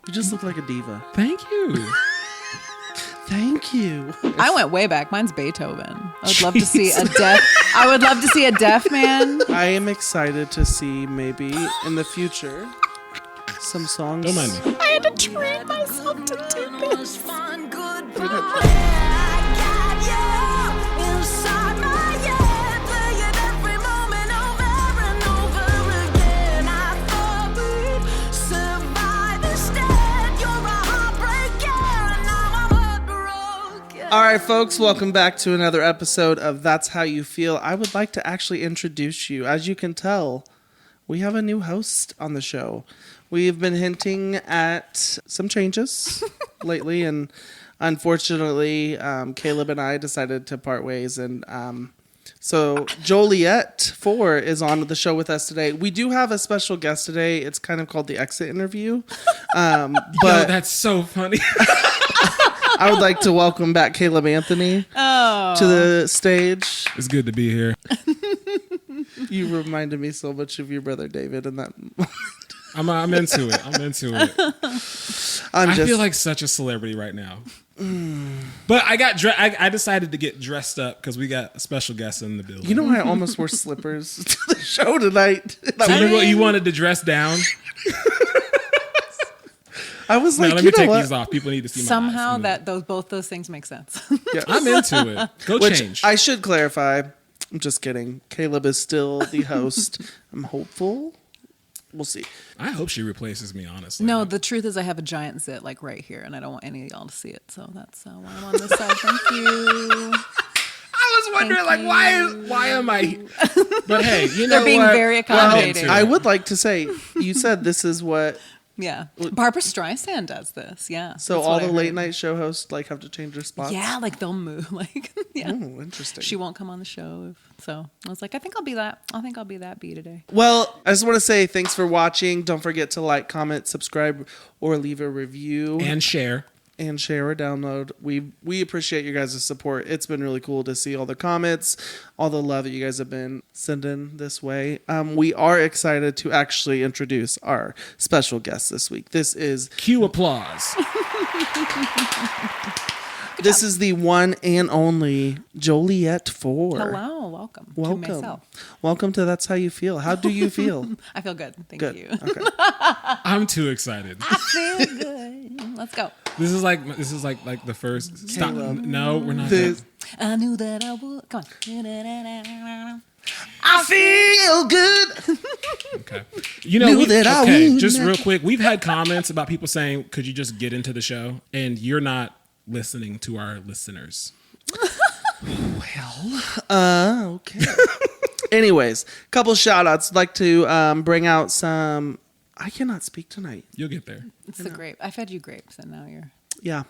You just look like a diva. Thank you. Thank you. I went way back. Mine's Beethoven. I would love to see a deaf. I would love to see a deaf man. I am excited to see maybe in the future some songs. Don't mind me. I had to train myself to do this. All right, folks, welcome back to another episode of That's How You Feel. I would like to actually introduce you. As you can tell, we have a new host on the show. We've been hinting at some changes lately, and unfortunately, Caleb and I decided to part ways, and so Joliet4 is on the show with us today. We do have a special guest today. It's kind of called the exit interview. But Yo, that's so funny. I would like to welcome back Caleb Anthony to the stage. It's good to be here. You reminded me so much of your brother David in that moment. I'm into it. I'm into it. I feel like such a celebrity right now. But I decided to get dressed up because we got a special guest in the building. You know, I almost wore slippers to the show tonight. So you wanted to dress down? I was like, let me take these off. People need to see my Somehow eyes. both those things make sense. Yes. I'm into it. Go change. I should clarify. I'm just kidding. Caleb is still the host. I'm hopeful. We'll see. I hope she replaces me, honestly. No, the truth is I have a giant zit like right here, and I don't want any of y'all to see it. So that's why I'm on this side. Thank you. I was wondering, why am I? But hey, you know They're being what? very accommodating. I would like to say, you said this is what. Yeah. Barbara Streisand does this. Yeah. So That's all what the I late heard. night show hosts like have to change their spots? Yeah, like they'll move. Like, yeah. Oh, interesting. She won't come on the show. So I was like, I think I'll be that bee today. Well, I just want to say thanks for watching. Don't forget to like, comment, subscribe, or leave a review. And share. And share or download. We appreciate you guys' support. It's been really cool to see all the comments, all the love that you guys have been sending this way. We are excited to actually introduce our special guest this week. This is Cue applause. This is the one and only Joliet4. Hello, welcome. To myself. Welcome to That's How You Feel. How do you feel? I feel good. Thank Good. you. Okay. I'm too excited. I feel good. Let's go. This is like the first stop. Caleb. No, we're not. This- I knew that I would. Come on. I feel good. Okay. You know, Knew that I would just not- real quick, we've had comments about people saying, "Could you just get into the show?" And you're not listening to our listeners. Okay. Anyways, couple shout outs. Like to bring out some. I cannot speak tonight. You'll get there. It's the grape. I fed you grapes, and now you're. Yeah.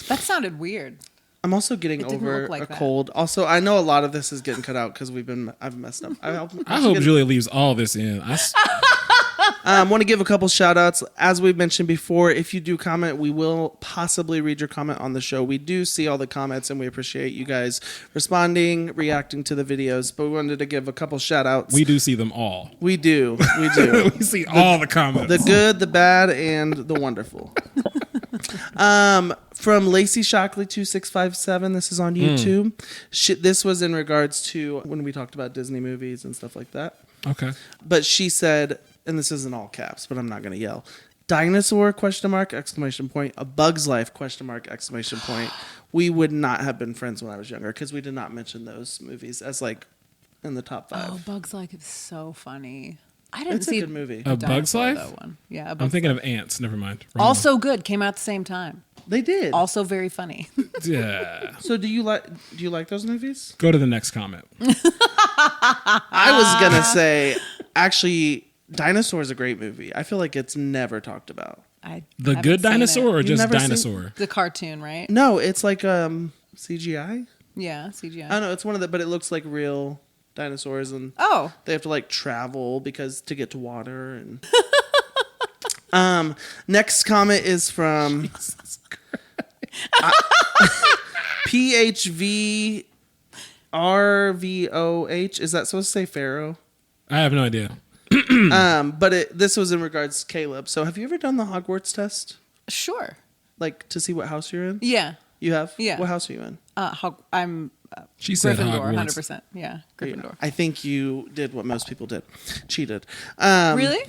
That sounded weird. I'm also getting It didn't over look like a that. cold. Also, I know a lot of this is getting cut out because I've messed up. I I hope Julia leaves all this in. want to give a couple shout outs. As we mentioned before, if you do comment, we will possibly read your comment on the show. We do see all the comments and we appreciate you guys responding, reacting to the videos, but we wanted to give a couple shout outs. We do see them all. We do. We do. We see all the comments. The good, the bad, and the wonderful. From Lacey Shockley 2657. This is on YouTube. This was in regards to when we talked about Disney movies and stuff like that. Okay. But she said, and this is in all caps, but I'm not going to yell. Dinosaur ? Exclamation point. A Bug's Life ? Exclamation point. We would not have been friends when I was younger because we did not mention those movies as like in the top 5. Oh, Bugs Life is so funny. I didn't It's a see good movie. A Bug's Dinosaur, Life? though, one. Yeah, I'm thinking of Ants. Never mind. Wrong Also good. Came out at the same time. They did. Also very funny. one. Yeah. So do you like those movies? Go to the next comment. I was going to say, actually, Dinosaur is a great movie. I feel like it's never talked about. The Good Dinosaur or You've just never seen- Dinosaur? The cartoon, right? No, it's like CGI. Yeah, CGI. I don't know. It's one of the, but it looks like real dinosaurs, and Oh, they have to like travel because to get to water. And next comment is from PHVRVOH. Is that supposed to say Pharaoh? I have no idea. But this was in regards to Caleb. So have you ever done the Hogwarts test? Sure. Like to see what house you're in? Yeah. You have? Yeah. What house are you in? I'm She said Gryffindor, Hogwarts. 100%. Yeah, Gryffindor. I think you did what most people did. Cheated. Really?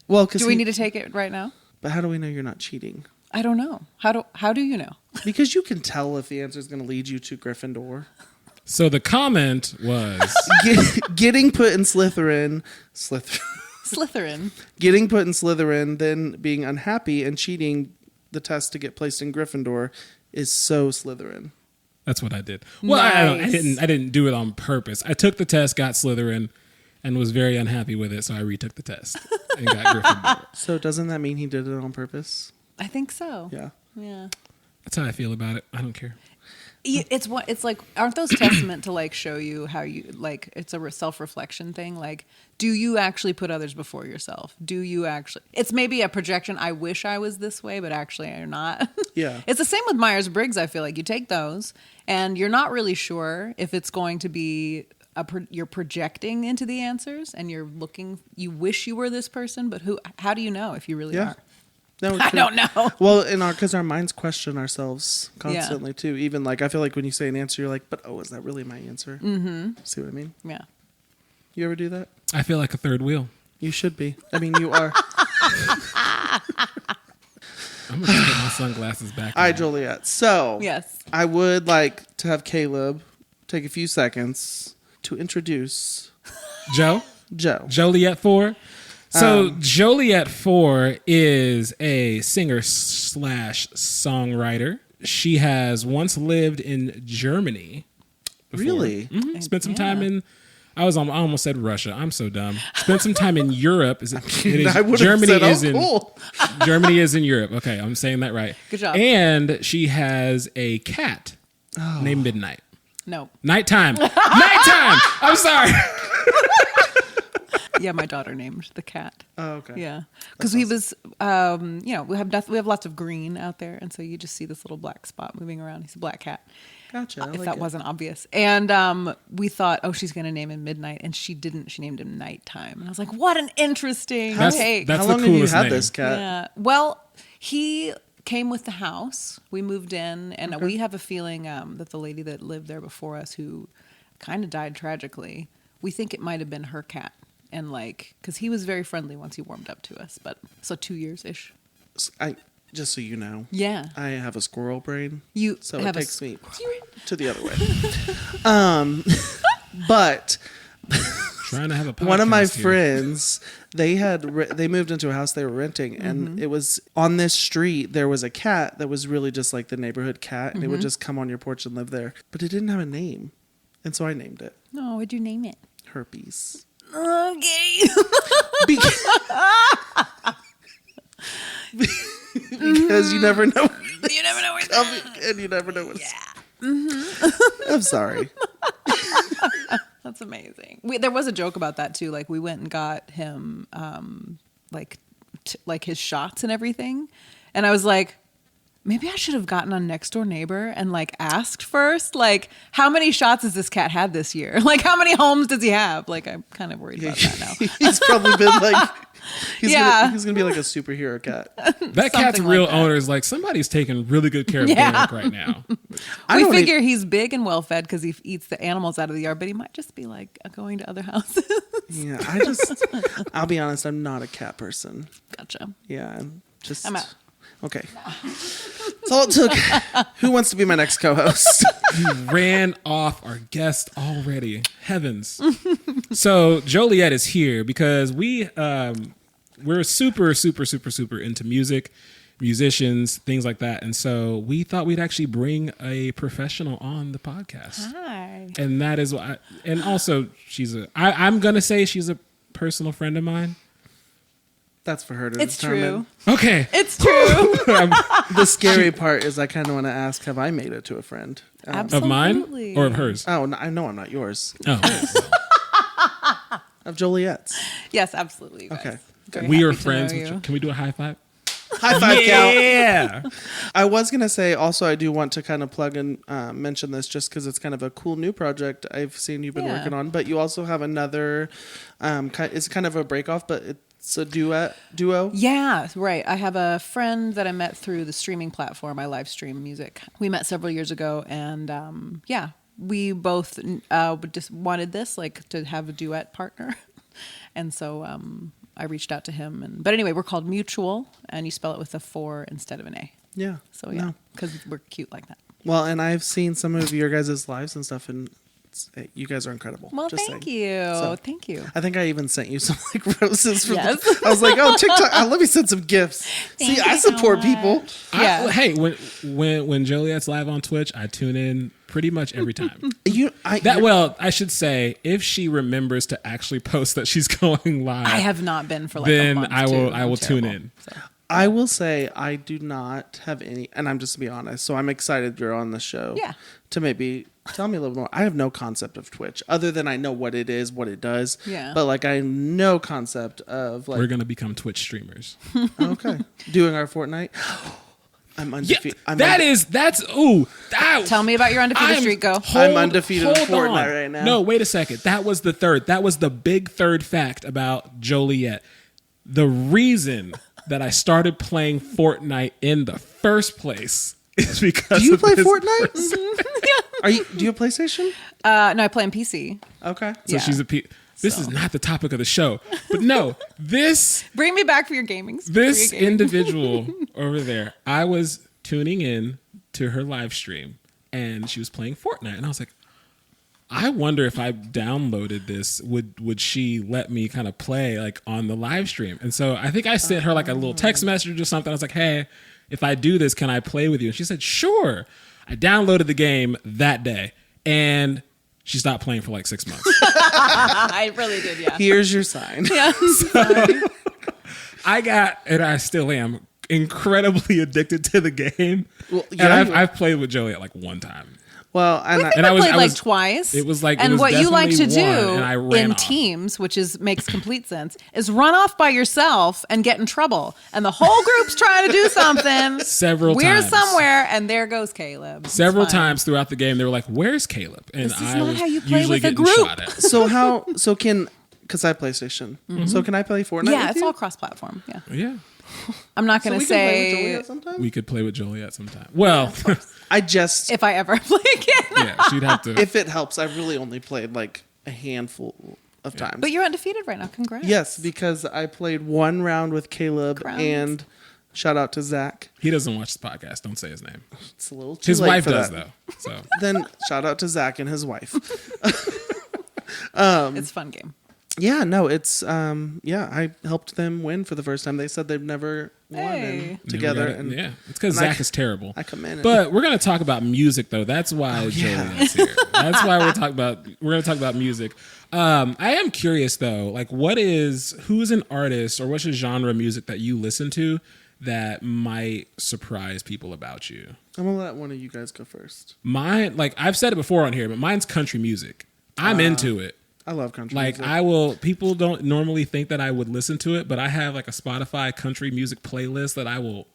Well, because Do we need to take it right now? But how do we know you're not cheating? I don't know. How do you know? Because you can tell if the answer is going to lead you to Gryffindor. So the comment was Getting put in Slytherin. Slytherin. Getting put in Slytherin, then being unhappy and cheating the test to get placed in Gryffindor is so Slytherin. that's what I did. Well, Nice. I didn't do it on purpose. I took the test, got Slytherin, and was very unhappy with it, so I retook the test and got Gryffindor. So doesn't that mean he did it on purpose? I think so. Yeah. Yeah. That's how I feel about it. I don't care. It's like, aren't those tests meant to like show you how you like? It's a self-reflection thing. Like, do you actually put others before yourself? Do you actually? It's maybe a projection. I wish I was this way, but actually I'm not. Yeah. It's the same with Myers-Briggs. I feel like you take those, and you're not really sure if it's going to be you're projecting into the answers, and you're looking. You wish you were this person, but who? How do you know if you really are? No, I don't know. Well, because our minds question ourselves constantly too. Even like I feel like when you say an answer, you're like, "But is that really my answer?" Mm-hmm. See what I mean? Yeah. You ever do that? I feel like a third wheel. You should be. I mean, you are. I'm going to get my sunglasses back. All right, Joliet. So Yes. I would like to have Caleb take a few seconds to introduce Joe? Joe. Joliet4? So Joliet4 is a singer/songwriter. She has once lived in Germany. Before. Really? Mm-hmm. Spent some time in. I almost said Russia. I'm so dumb. Spent some time in Europe. It is I would have Germany said, is in cool. Germany is in Europe. Okay, I'm saying that right. Good job. And she has a cat named Midnight. No. Nighttime. Nighttime. I'm sorry. Yeah, my daughter named the cat. Oh, okay. Yeah, because we was, we have lots of green out there, and so you just see this little black spot moving around. He's a black cat. Gotcha. I If like that it. wasn't obvious, and we thought, oh, she's gonna name him Midnight, and she didn't. She named him Nighttime, and I was like, what an interesting take. That's How the long have you coolest had name. this cat? Yeah. Well, he came with the house. We moved in, and we have a feeling that the lady that lived there before us, who kind of died tragically, we think it might have been her cat. And because he was very friendly once he warmed up to us, but so 2 years ish. Just so you know. Yeah. I have a squirrel brain. So have it a takes me to the other way. But Trying to have a podcast one of my here. friends, they moved into a house they were renting, and it was on this street. There was a cat that was really just like the neighborhood cat, and it would just come on your porch and live there. But it didn't have a name, and so I named it No, what'd you name it? Herpes. Okay. Because you never know. You never know where And you never know what's. I'm sorry. That's amazing. There was a joke about that too. Like we went and got him like his shots and everything, and I was like, maybe I should have gotten on Next Door Neighbor and asked first, how many shots has this cat had this year? How many homes does he have? I'm kind of worried about that now. He's probably been he's Yeah. gonna be like a superhero cat. That cat's Something real like that. owner is somebody's taking really good care of Yeah. Derek right now. I We don't figure he's big and well fed because he eats the animals out of the yard, but he might just be going to other houses. Yeah, I'll be honest, I'm not a cat person. Gotcha. Yeah, I'm out. Okay. That's all it took. Who wants to be my next co-host? You ran off our guest already. Heavens. So Joliet is here because we're super, super, super, super into music, musicians, things like that. And so we thought we'd actually bring a professional on the podcast. Hi. And that is why, and also I'm going to say she's a personal friend of mine. That's for her to It's determine. true. Okay. It's true. The scary part is I kind of want to ask, have I made it to a friend? Absolutely. Of mine or of hers? Oh, no, I know I'm not yours. Oh. Of Joliet's. Yes, absolutely. You guys. Okay. Very We are happy to friends. know you. Can we do a high five? High five count. Yeah. I was going to say, also, I do want to kind of plug and mention this just because it's kind of a cool new project I've seen you've been working on. But you also have another, it's kind of a break off, but it's a duo. Yeah, right. I have a friend that I met through the streaming platform. I live stream music. We met several years ago, and we both just wanted this, like, to have a duet partner. And so I reached out to him. But anyway, we're called Mutual, and you spell it with a 4 instead of an A. Yeah. So, yeah, because we're cute like that. Well, and I've seen some of your guys' lives and stuff, and you guys are incredible. Well, just thank saying. you. So, Thank you. I think I even sent you some like roses. I Yes. was like, oh, TikTok. Let me send some gifts. See, Thank I you so support much. people. Yeah. Hey, when Joliet's live on Twitch, I tune in pretty much every time. I should say, if she remembers to actually post that she's going live, I have not been for like then a month. I will I'm tune terrible, in. so. I will say I do not have any, and I'm just to be honest. So I'm excited you're on the show. Yeah. To maybe tell me a little more. I have no concept of Twitch other than I know what it is, what it does. Yeah. But like I have no concept of like. We're gonna become Twitch streamers. Okay. Doing our Fortnite. I'm undefeated. Tell me about your undefeated streak. Go. I'm undefeated in hold Fortnite on. right now. No, wait a second. That was the third. That was the big third fact about Joliet. The reason that I started playing Fortnite in the first place is because Do you of play this Fortnite? person. Do you have PlayStation? No, I play on PC. Okay. So Yeah. she's a This is not the topic of the show, but no, Bring me back for your gaming. this individual over there, I was tuning in to her live stream and she was playing Fortnite, and I was like, I wonder if I downloaded this, would she let me kind of play like on the live stream? And so I think I sent her like a little text message or something. I was like, hey, if I do this, can I play with you? And she said, sure. I downloaded the game that day and she stopped playing for like 6 months. I really did, yeah. Here's your sign. Yeah. I still am incredibly addicted to the game. Well, and yeah, I've played with Joliet like one time. Well, and I think I played like twice. It was like, and it was what you like to definitely one, do and I ran in off. teams, which makes complete sense, is run off by yourself and get in trouble, and the whole group's trying to do something. Several We're times. somewhere, and there goes Caleb. It's Several fine. times throughout the game, they were like, "Where's Caleb?" And This is I not was how you play usually with a getting group. shot at. because I have PlayStation. So can I play Fortnite? Yeah, with it's you? all cross-platform. Yeah, Yeah, I'm not So going we to can play with say Joliet sometime? we could play with Joliet sometime. Well, I just if I ever play again. yeah, she'd have to. if it helps, I've really only played like a handful of times. But you're undefeated right now. Congrats. yes, because I played one round with Caleb Congrats. and shout out to Zach. He doesn't watch the podcast. Don't say his name. It's a little too His late wife for does that. though. So Then shout out to Zach and his wife. It's a fun game. Yeah, no, it's I helped them win for the first time. They said they've never won Hey. together. Never got it. And yeah, it's because and I Zach is terrible. I come in and- But we're gonna talk about music though. That's why yeah. Joliet's here. That's why we're gonna talk about music. I am curious though, like who's an artist or what's a genre of music that you listen to that might surprise people about you? I'm gonna let one of you guys go first. Mine, like I've said it before on here, but mine's country music. I'm into it. I love country Like music. people don't normally think that I would listen to it, but I have like a Spotify country music playlist that I will.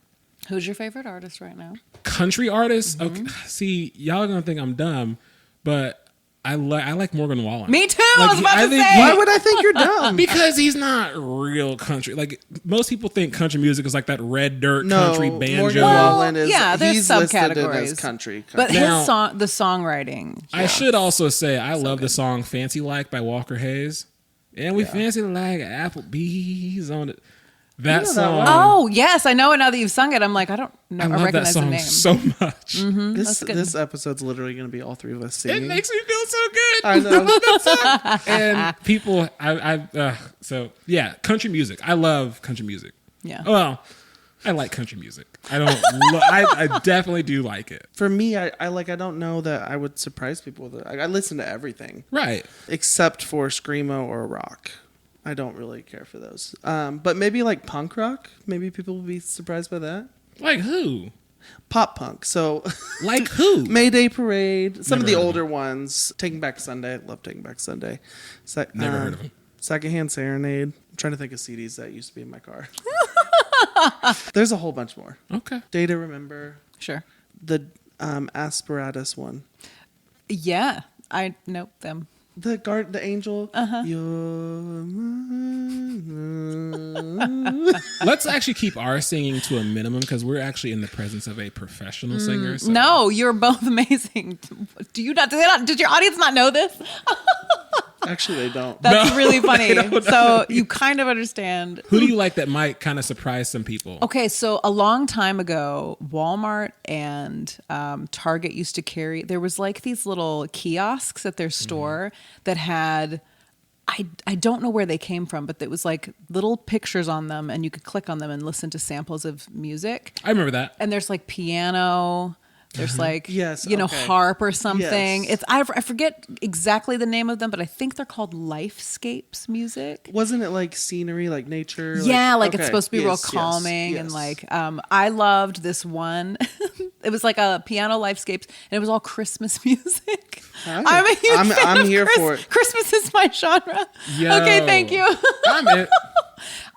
Who's your favorite artist right now? Country artists? Okay, see, y'all are gonna think I'm dumb, but I like Morgan Wallen. Me too. Like, I was about to think say. Why would I think you're dumb? because he's not real country. Like most people think country music is like that red dirt country banjo. Morgan Wallen is yeah, there's he's listed it subcategories. as country. But Now- the songwriting. I should also say I love the song "Fancy Like" by Walker Hayes, and we fancy like Applebee's on it. That know that song. one? Oh yes, I know it now that you've sung it. I'm like, I don't know. I I love that recognize the song name. so much. this good. this episode's literally going to be all three of us singing. It makes me feel so good. I know. And people, so yeah, country music. I love country music. Yeah. Well, I like country music. I don't. I definitely do like it. For me, I don't know that I would surprise people with it. I listen to everything Right. except for screamo or rock. I don't really care for those. But maybe like punk rock. Maybe people will be surprised by that. Like who? Pop punk. So Like who? Mayday Parade. Some Never of the heard of older ones. Taking Back Sunday. I love Taking Back Sunday. Never heard of them. Secondhand Serenade. I'm trying to think of CDs that used to be in my car. There's a whole bunch more. Okay. Day to Remember. Sure. The Asparagus one. Yeah, I know them. The angel. You're mine. Let's actually keep our singing to a minimum because we're actually in the presence of a professional singer. So. No, you're both amazing. Do you not? Did your audience not know this? Actually, they don't. That's No, really funny. they don't So you kind of understand. Who do you like that might kind of surprise some people? Okay, so a long time ago, Walmart and Target used to carry. There was like these little kiosks at their store that had. I don't know where they came from, but it was like little pictures on them, and you could click on them and listen to samples of music. I remember that. And there's like piano. There's like, Yes, you know, okay. harp or something. Yes. I forget exactly the name of them, but I think they're called Lifescapes music. Wasn't it like scenery, like nature? Yeah, like okay. it's supposed to be real Yes, calming yes. and like I loved this one. It was like a piano Lifescapes and it was all Christmas music. Hi. I'm a huge fan I'm of here for it. Christmas is my genre. Yo. Okay, thank you. I'm it.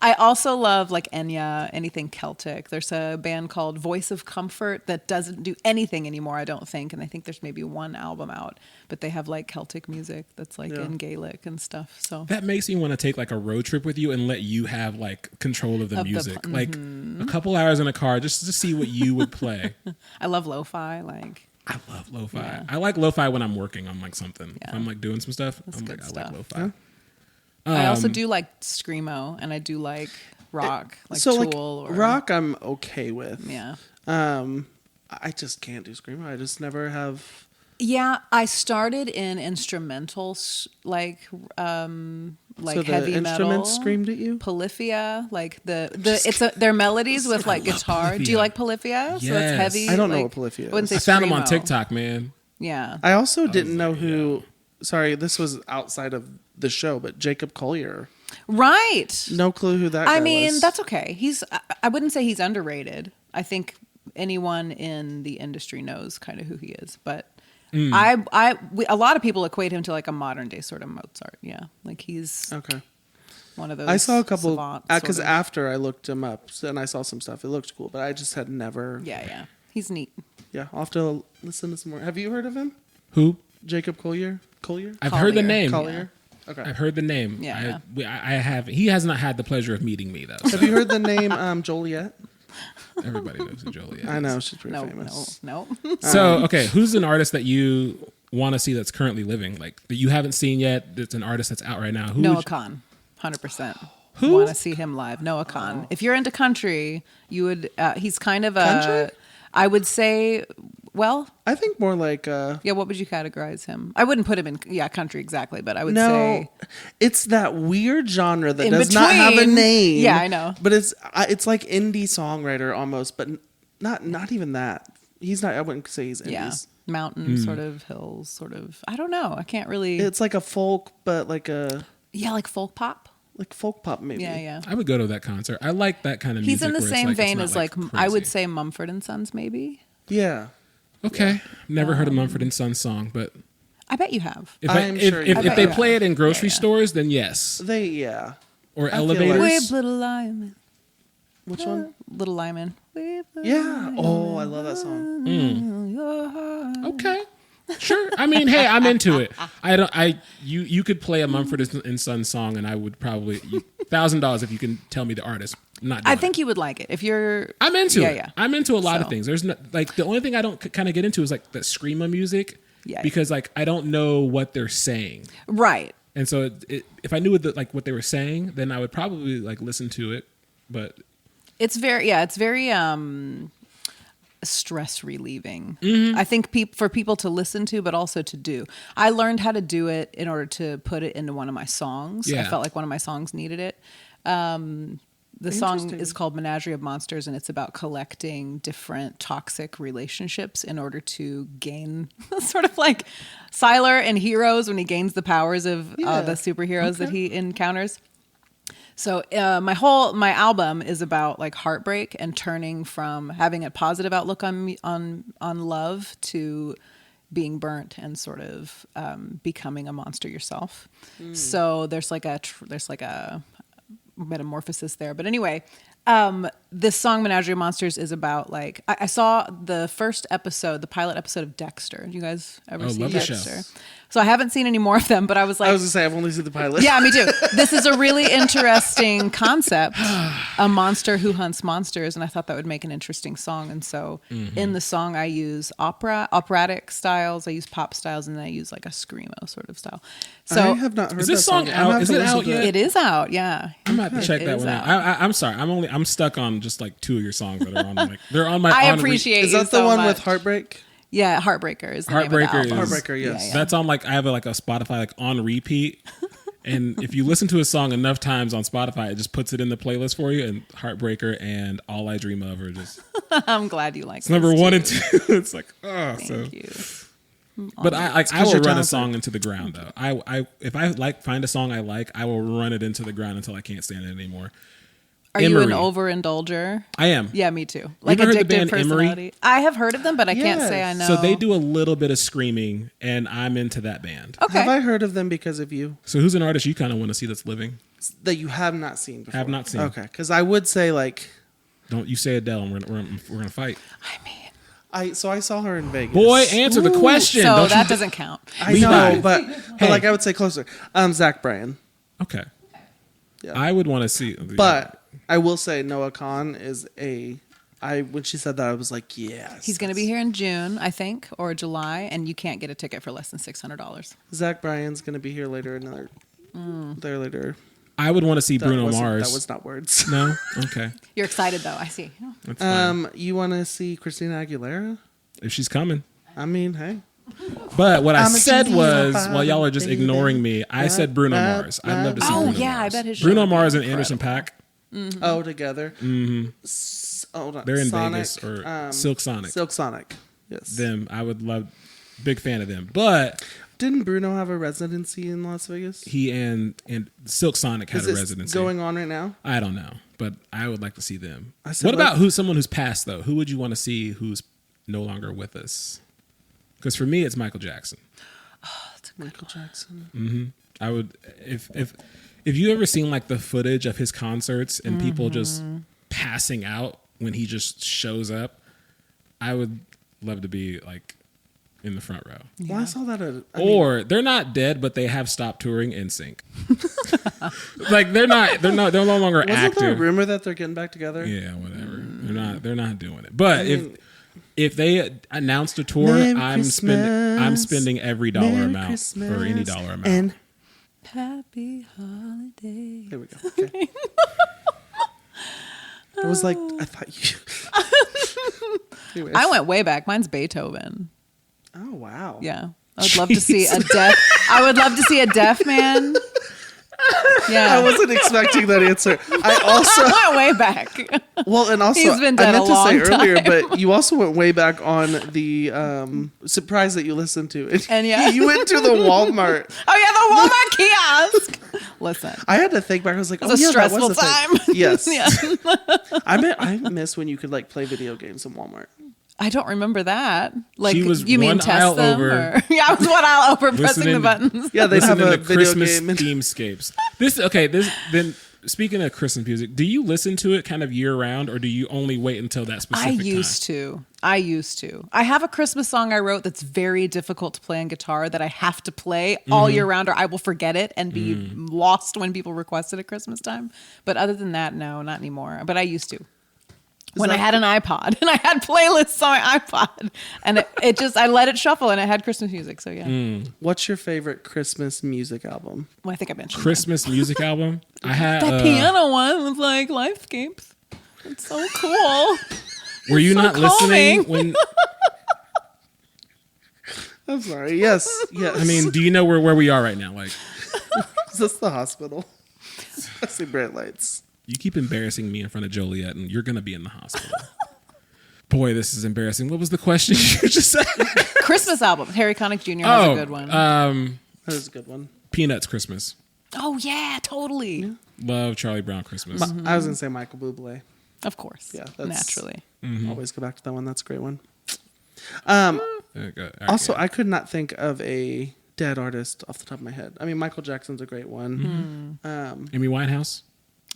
I also love like Enya, anything Celtic. There's a band called Voice of Comfort that doesn't do anything anymore, I don't think. And I think there's maybe one album out, but they have like Celtic music that's like in Gaelic and stuff. So That makes me want to take like a road trip with you and let you have like control of the music. Like a couple hours in a car just to see what you would play. I love lo-fi. Like I love lo-fi. Yeah. I like lo-fi when I'm working on like something. If Yeah. I'm like doing some stuff, That's I'm good like, I stuff. like lo-fi. Yeah. I also do like screamo and I do like rock, like so Tool like or rock, I'm okay with. Yeah. I just can't do screamo. I just never have. Yeah, I started in instrumentals like So the heavy metal. instruments screamed at you? Polyphia, like they're melodies with like guitar. Do you Polyphia. like Polyphia? So it's Yes. heavy. I don't know like, what Polyphia I wouldn't is. say I found them on screamo. TikTok, man. Yeah. I also didn't know who. Sorry, this was outside of the show, but Jacob Collier. Right. No clue who that guy I mean, was. that's okay. I wouldn't say he's underrated. I think anyone in the industry knows kind of who he is, but a lot of people equate him to like a modern day sort of Mozart. Yeah. Like he's Okay. one of those. I saw a couple savants, because sort of. after I looked him up and I saw some stuff. It looked cool, but I just had never. Yeah. He's neat. Yeah, I'll have to listen to some more. Have you heard of him? Who? Jacob Collier? I've heard the Collier. name. Collier? Okay. I've heard the name. Yeah. I have. He has not had the pleasure of meeting me though. So Have you heard the name Joliet? everybody knows who Joliet is. I know, she's pretty No, famous. no. So okay, who's an artist that you want to see that's currently living, like that you haven't seen yet? That's an artist that's out right now. Who? Noah would you- Kahn, 100%. Who? Want to see him live? Noah Kahn. If you're into country, you would. He's kind of a. Country? I would say. Well, I think more like yeah. What would you categorize him? I wouldn't put him in country exactly, but I would no, say it's that weird genre that In does not have a between. name. Yeah, I know. But it's like indie songwriter almost, but not even that. He's not. I wouldn't say he's indies. mountain sort of hills, sort of. I don't know. I can't really. It's like a folk, but like like folk pop. like folk pop maybe. Yeah. I would go to that concert. I like that kind of music. He's in the where it's same like, it's vein not, as like I crazy. would say Mumford and Sons, maybe. Yeah. Okay, never heard a Mumford and Sons song, but I bet you have. if I'm sure you if have. they play it in grocery Yeah. stores, then yes. Or Or feel elevators. like- Weep, little Lyman. Which one? Little Lyman. Weep, little Yeah. Oh, I love that song. your heart. Okay. Sure. I mean, hey, I'm into it. You could play a Mumford and Sons song, and I would probably $1,000 if you can tell me the artist. I'm not. I doing think you would like it if you're. I'm into it. Yeah. I'm into a lot of So. things. There's no, like the only thing I don't kind of get into is like the screamo music. Yeah. Because like I don't know what they're saying, Right. and so if I knew what they were saying, then I would probably like listen to it. But It's very stress relieving. Mm-hmm. I think for people to listen to, but also to do. I learned how to do it in order to put it into one of my songs. I Yeah. felt like one of my songs needed it. The song Interesting. is called Menagerie of Monsters, and it's about collecting different toxic relationships in order to gain sort of like Sylar in Heroes when he gains the powers of Yeah. the superheroes that he encounters. So my album is about like heartbreak and turning from having a positive outlook on love to being burnt and sort of becoming a monster yourself. So there's like a metamorphosis there. But anyway, this song Menagerie of Monsters is about like I saw the first episode, the pilot episode of Dexter. Did you guys ever see love the Dexter? show. So I haven't seen any more of them, but I was like, I was gonna say I've only seen the pilot. yeah, me too. This is a really interesting concept, a monster who hunts monsters, and I thought that would make an interesting song. And so in the song, I use operatic styles, I use pop styles, and then I use like a screamo sort of style. So I have not heard Is this that song yet. I'm gonna out? have Is to it listen out to yet? it is out, yeah. I'm about to check It that is one out. out. I'm sorry. I'm stuck on just like 2 of your songs that are on. Like they're on my. I on appreciate Is you that the so one much. with Heartbreak? Yeah, Heartbreaker is the name of the Heartbreaker album. is- Heartbreaker, yes. That's on like I have like a Spotify like on repeat. And if you listen to a song enough times on Spotify, it just puts it in the playlist for you. And Heartbreaker and All I Dream of are just I'm glad you like it's number this one too. and two. It's like Thank so. you. But I 'cause will you're run a talented. song into the ground though. I if I like find a song I like, I will run it into the ground until I can't stand it anymore. Are you an Emery. overindulger? I am. Yeah, me too. Like ever heard the addictive band Emery? personality. I have heard of them, but I can't say I Yes. know. So they do a little bit of screaming, and I'm into that band. Okay. Have I heard of them because of you? So who's an artist you kind of want to see that's living? That you have not seen before? Have not seen. Okay, because I would say like Don't you say Adele, and we're gonna fight. I mean, I saw her in Vegas. Boy, answer the question. so Don't that you- doesn't count. I Levi. know, but Hey. like I would say closer. Zach Bryan. Okay. Yeah. I would want to see. But I will say Noah Khan is when she said that I was like, yes. He's going to be here in June, I think, or July, and you can't get a ticket for less than $600. Zach Bryan's going to be here later. There later. I would want to see Bruno That Mars. was not words. No. Okay. You're excited though, I see. That's fine. You want to see Christina Aguilera? If she's coming. I mean, hey. But what I I'm a said cheesy was, pie, while y'all are just baby. ignoring me, I said Bruno Mars. I'd love to see Oh Bruno yeah, Mars. I bet his show Bruno would be Mars and incredible. Anderson .Paak. Oh, together. Hold on. They're in Sonic, Vegas or Silk Sonic. Silk Sonic. Yes. Them, I would love. Big fan of them. But Didn't Bruno have a residency in Las Vegas? he and Silk Sonic had Is a this residency. going on right now? I don't know, but I would like to see them. I said, What about like- someone who's passed though? Who would you want to see who's no longer with us? Because for me, it's Michael Jackson. Michael Jackson. I would if you ever seen like the footage of his concerts and people just passing out when he just shows up, I would love to be like in the front row. Well, I saw that at. Or they're not dead, but they have stopped touring in sync. Like they're no longer wasn't there a active. rumor that they're getting back together? Yeah, whatever. They're not doing it. But mean- if they announced a tour, Merry I'm Christmas. spending every dollar Merry amount Christmas or any dollar amount. And Happy holiday. there we go. Okay. I was like, I thought you. Anyways. I went way back. Mine's Beethoven. Oh wow. Yeah. I would love to see a deaf. I would love to see a deaf man. Yeah. I wasn't expecting that answer. I also I went way back. well, and also He's been I dead meant a to say long earlier, time. but you also went way back on the surprise that you listened to, And yeah. you went to the Walmart. Oh yeah, the Walmart kiosk. Listen, I had to think back. I was like, it oh was yeah, a that stressful was a thing. time. Yes. Yeah. I miss when you could like play video games in Walmart. I don't remember that. Like, She was you mean one test aisle them? over. Or, yeah, I was one aisle over pressing the Listening- buttons. Yeah, they have Listening a to video Christmas game. And, themescapes. Then speaking of Christmas music, do you listen to it kind of year round, or do you only wait until that I specific used to. I have a Christmas song I wrote that's very difficult to play on guitar that I have to play all year round, or I will forget it and be lost when people request it at Christmas time. But other than that, no, not anymore. But I used to. When I had an iPod and I had playlists on my iPod, and it just, I let it shuffle and it had Christmas music. So yeah. what's your favorite Christmas music album? Well, I think I mentioned Christmas music album? I had that piano one with like Lifescapes. It's so cool. Were you so not listening calming. when? I'm sorry. Yes. Yes. I mean, do you know where we are right now? Like, is this the hospital? I see bright lights. you keep embarrassing me in front of Joliet, and you're gonna be in the hospital. Boy, this is embarrassing. What was the question you just said? Christmas album. Harry Connick Jr. has a good one. That was a good one. Peanuts Christmas. Oh yeah, totally. Love Charlie Brown Christmas. I was gonna say Michael Bublé. Of course. Yeah, that's- Naturally. Always go back to that one. That's a great one. Okay. Also, I could not think of a dead artist off the top of my head. I mean, Michael Jackson's a great one. Amy Winehouse.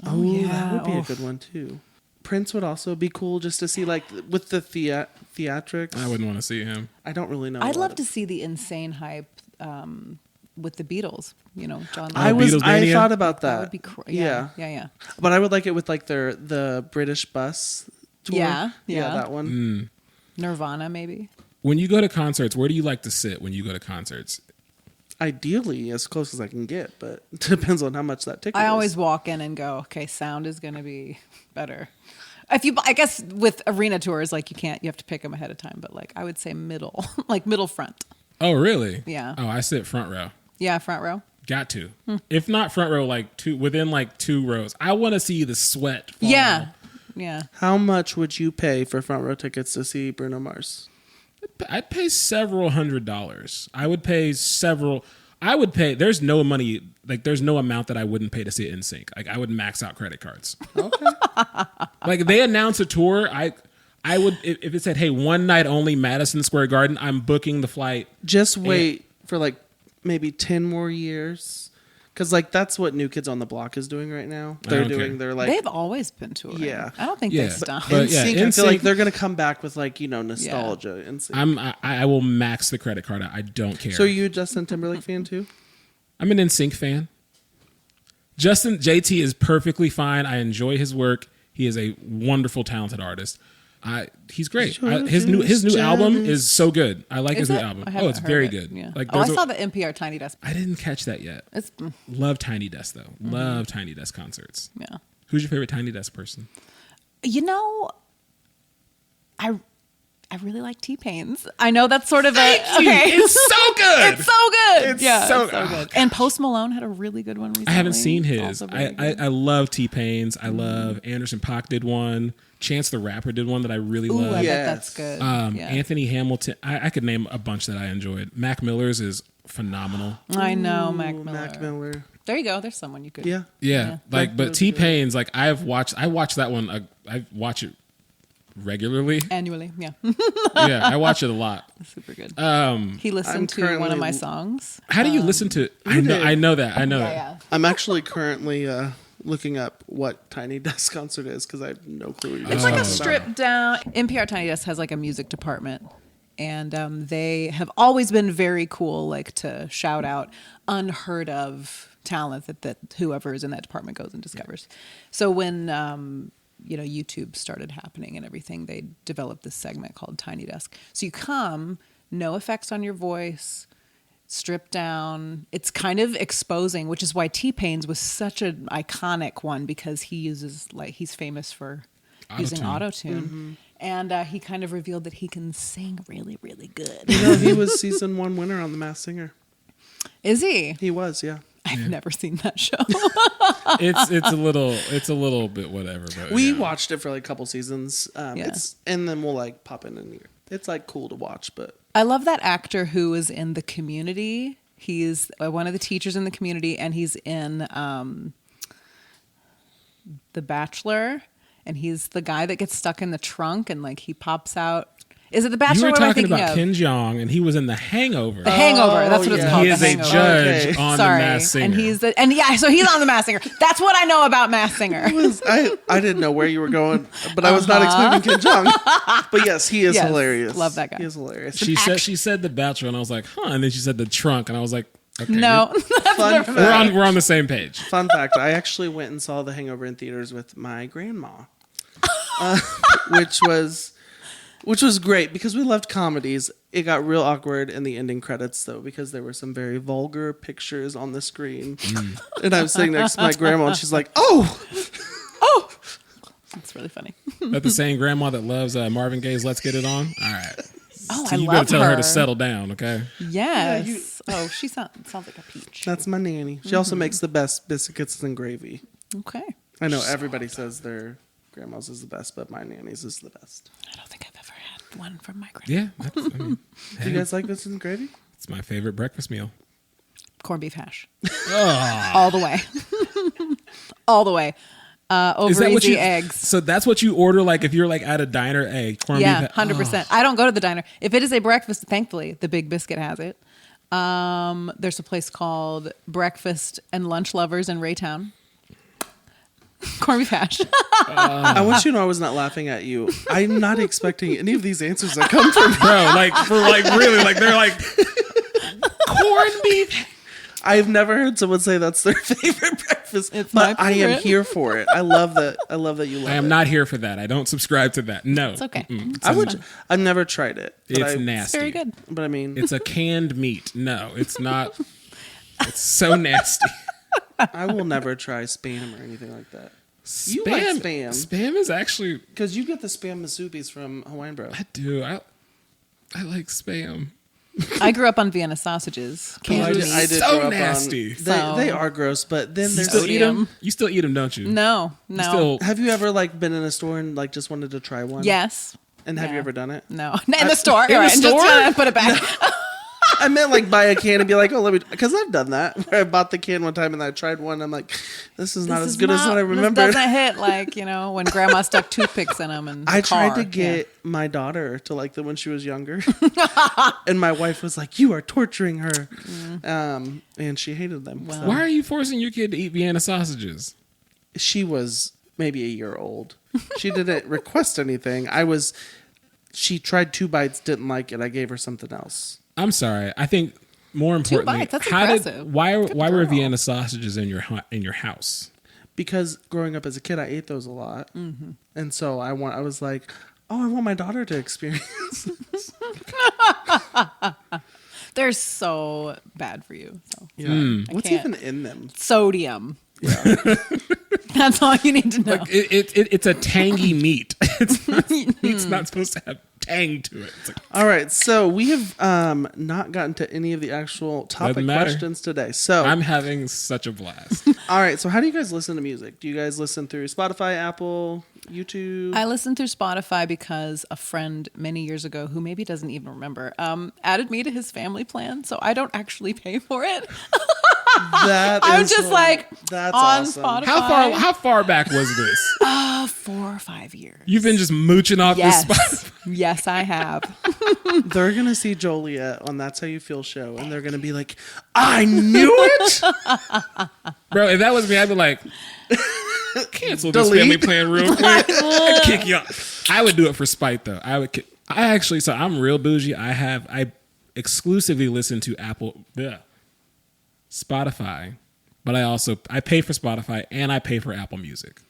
Oh, yeah. that would be a Oof. good one too. Prince would also be cool just to see, like, with the theatrics. I wouldn't want to see him. I don't really know. I'd love to see the insane hype with the Beatles. John. I Beatlesmania? thought about That that. would be yeah. But I would like it with like the British bus tour. Yeah. that one. Nirvana, maybe. When you go to concerts, where do you like to sit when you go to concerts? Ideally, as close as I can get, but it depends on how much that ticket. I is. always walk in and go, okay, sound is going to be better. I guess with arena tours, like you have to pick them ahead of time, but like I would say middle, like middle front. Oh, really? Yeah. Oh, I sit front row. Yeah, front row. Got to. If not front row, like within like 2 rows. I want to see the sweat fall. Yeah. How much would you pay for front row tickets to see Bruno Mars? I'd pay several $100s. There's no money, like there's no amount that I wouldn't pay to see it in sync. Like I would max out credit cards. Okay. Like if they announce a tour, I would, if it said, hey, one night only Madison Square Garden, I'm booking the flight. Just wait for like maybe 10 more years. Because like that's what New Kids on the Block is doing right now. They're doing their like They've always been touring. Yeah. I don't think they stopped. But yeah, NSYNC, I feel NSYNC like they're gonna come back with like nostalgia. NSYNC. I will max the credit card out. I don't care. So are you a Justin Timberlake fan too? I'm an NSYNC fan. JT is perfectly fine. I enjoy his work. He is a wonderful, talented artist. He's great. His new album is so good. I like his new album. Oh, it's very good. Yeah. Like I saw the NPR Tiny Desk. I didn't catch that yet. Love Tiny Desk though. Love Tiny Desk concerts. Yeah. Who's your favorite Tiny Desk person? I really like T-Pain's. I know that's sort of okay. It's so good. It's so good. It's so good. And Post Malone had a really good one recently. I haven't seen his. Also very good. I love T-Pain's. I love Anderson .Paak did one. Chance the Rapper did one that I really love. I bet that's good. Anthony Hamilton. I could name a bunch that I enjoyed. Mac Miller's is phenomenal. I know Mac Miller. Mac Miller. There you go. There's someone you could. Yeah. Like, but T-Pain's like I watched that one. I watch it regularly. Annually. Yeah. Yeah, I watch it a lot. Super good. Um, He listened to one of my songs. How do you listen to? I know that. Yeah. I'm actually currently looking up what Tiny Desk concert is because I have no clue what you're It's talking like a about. stripped down. NPR Tiny Desk has like a music department, and they have always been very cool, like to shout out unheard of talent that whoever is in that department goes and discovers. So when YouTube started happening and everything, they developed this segment called Tiny Desk. So you come, no effects on your voice, stripped down. It's kind of exposing, which is why T-Pain's was such an iconic one because he's famous for using auto-tune. And he kind of revealed that he can sing really, really good. He was season 1 winner on The Masked Singer. Is he? He was, yeah. I've never seen that show. it's a little bit whatever. But We watched it for like a couple seasons. And then we'll like pop in and it's like cool to watch, but I love that actor who is in The Community. He's one of the teachers in The Community, and he's in The Bachelor, and he's the guy that gets stuck in the trunk and like he pops out. Is it The Bachelor? You were what am I talking thinking about of? Kim Jong, and he was in The Hangover. The Hangover. That's what it's called. He is The a Hangover. judge on The Masked Singer. And so he's on The Masked Singer. That's what I know about Masked Singer. I didn't know where you were going, but I was not expecting Kim Jong. But yes, he is hilarious. Love that guy. He is hilarious. She said The Bachelor, and I was like, huh. And then she said The Trunk, and I was like, okay. No, Fun fact, We're on the same page. Fun fact, I actually went and saw The Hangover in theaters with my grandma, which was great because we loved comedies. It got real awkward in the ending credits, though, because there were some very vulgar pictures on the screen. And I was sitting next to my grandma, and she's like, oh! that's really funny. That the same grandma that loves Marvin Gaye's Let's Get It On? All right. Oh, So I you love better tell her to her. settle down, okay? Yes. She sounds like a peach. That's my nanny. She also makes the best biscuits and gravy. Okay. I know everybody says their grandma's is the best, but my nanny's is the best. I don't think I've ever had one from my grandma. Yeah. Do you guys like biscuits and gravy? It's my favorite breakfast meal. Corned beef hash. All the way. All the way. Over easy eggs. So that's what you order, like if you're like at a diner, corned Yeah, beef. 100%. I don't go to the diner. If it is a breakfast, thankfully, the Big Biscuit has it. There's a place called Breakfast and Lunch Lovers in Raytown. Corned beef hash. I want you to know I was not laughing at you. I'm not expecting any of these answers that come from you. Bro, like for like really, like they're like corned beef. I've never heard someone say that's their favorite breakfast, It's my but I am favorite. here for it. I love that. I love that you love it. I am not here for that. I don't subscribe to that. No. It's okay. I would. I've never tried it. But It's I, nasty. It's very good. But I mean, It's a canned meat. No, it's not. It's so nasty. I will never try Spam or anything like that. You like Spam. Spam is actually. Because you get the Spam Masubis from Hawaiian Bro. I do. I like Spam. I grew up on Vienna sausages. Canned I did- meat. I did So grow up nasty. On, So- they are gross, but then You there's still eat them? Sodium. You still eat them, don't you? No. You still. Have you ever like been in a store and like just wanted to try one? Yes. And have you Yeah. ever done it? No. In the store. in the right. store? Just trying to put it back. I meant like buy a can and be like, oh, let me, because I've done that. Where I bought the can one time and I tried one. I'm like, this is not as good as what I remember. This doesn't hit like, when grandma stuck toothpicks in them. And I tried to get my daughter to like them when she was younger, and my wife was like, "You are torturing her," and she hated them. Wow. So. Why are you forcing your kid to eat Vienna sausages? She was maybe a year old. She didn't request anything. She tried 2 bites, didn't like it. I gave her something else. I'm sorry. I think more importantly, bites, that's impressive. why Good were girl. Vienna sausages in your house? Because growing up as a kid, I ate those a lot, and so I was like, "Oh, I want my daughter to experience." They're so bad for you. So. Yeah. I What's can't. even in them? Sodium. Yeah. That's all you need to know. Like it's a tangy meat. Meat's not supposed to have tang to it. It's like, All right, so we have not gotten to any of the actual topic Doesn't matter. questions today. So, I'm having such a blast. all right, so how do you guys listen to music? Do you guys listen through Spotify, Apple, YouTube? I listened through Spotify because a friend many years ago, who maybe doesn't even remember, added me to his family plan, so I don't actually pay for it. That I'm is just like that's on awesome. Spotify. How far back was this? 4 or 5 years. You've been just mooching off Yes. this spot. Yes, I have. They're gonna see Joliet on That's How You Feel show, and they're gonna be like, "I knew it." Bro, if that was me, I'd be like, cancel this Delete. family plan real quick. I'd kick you off. I would do it for spite, though. So I'm real bougie. I exclusively listen to Spotify, but I pay for Spotify and I pay for Apple Music.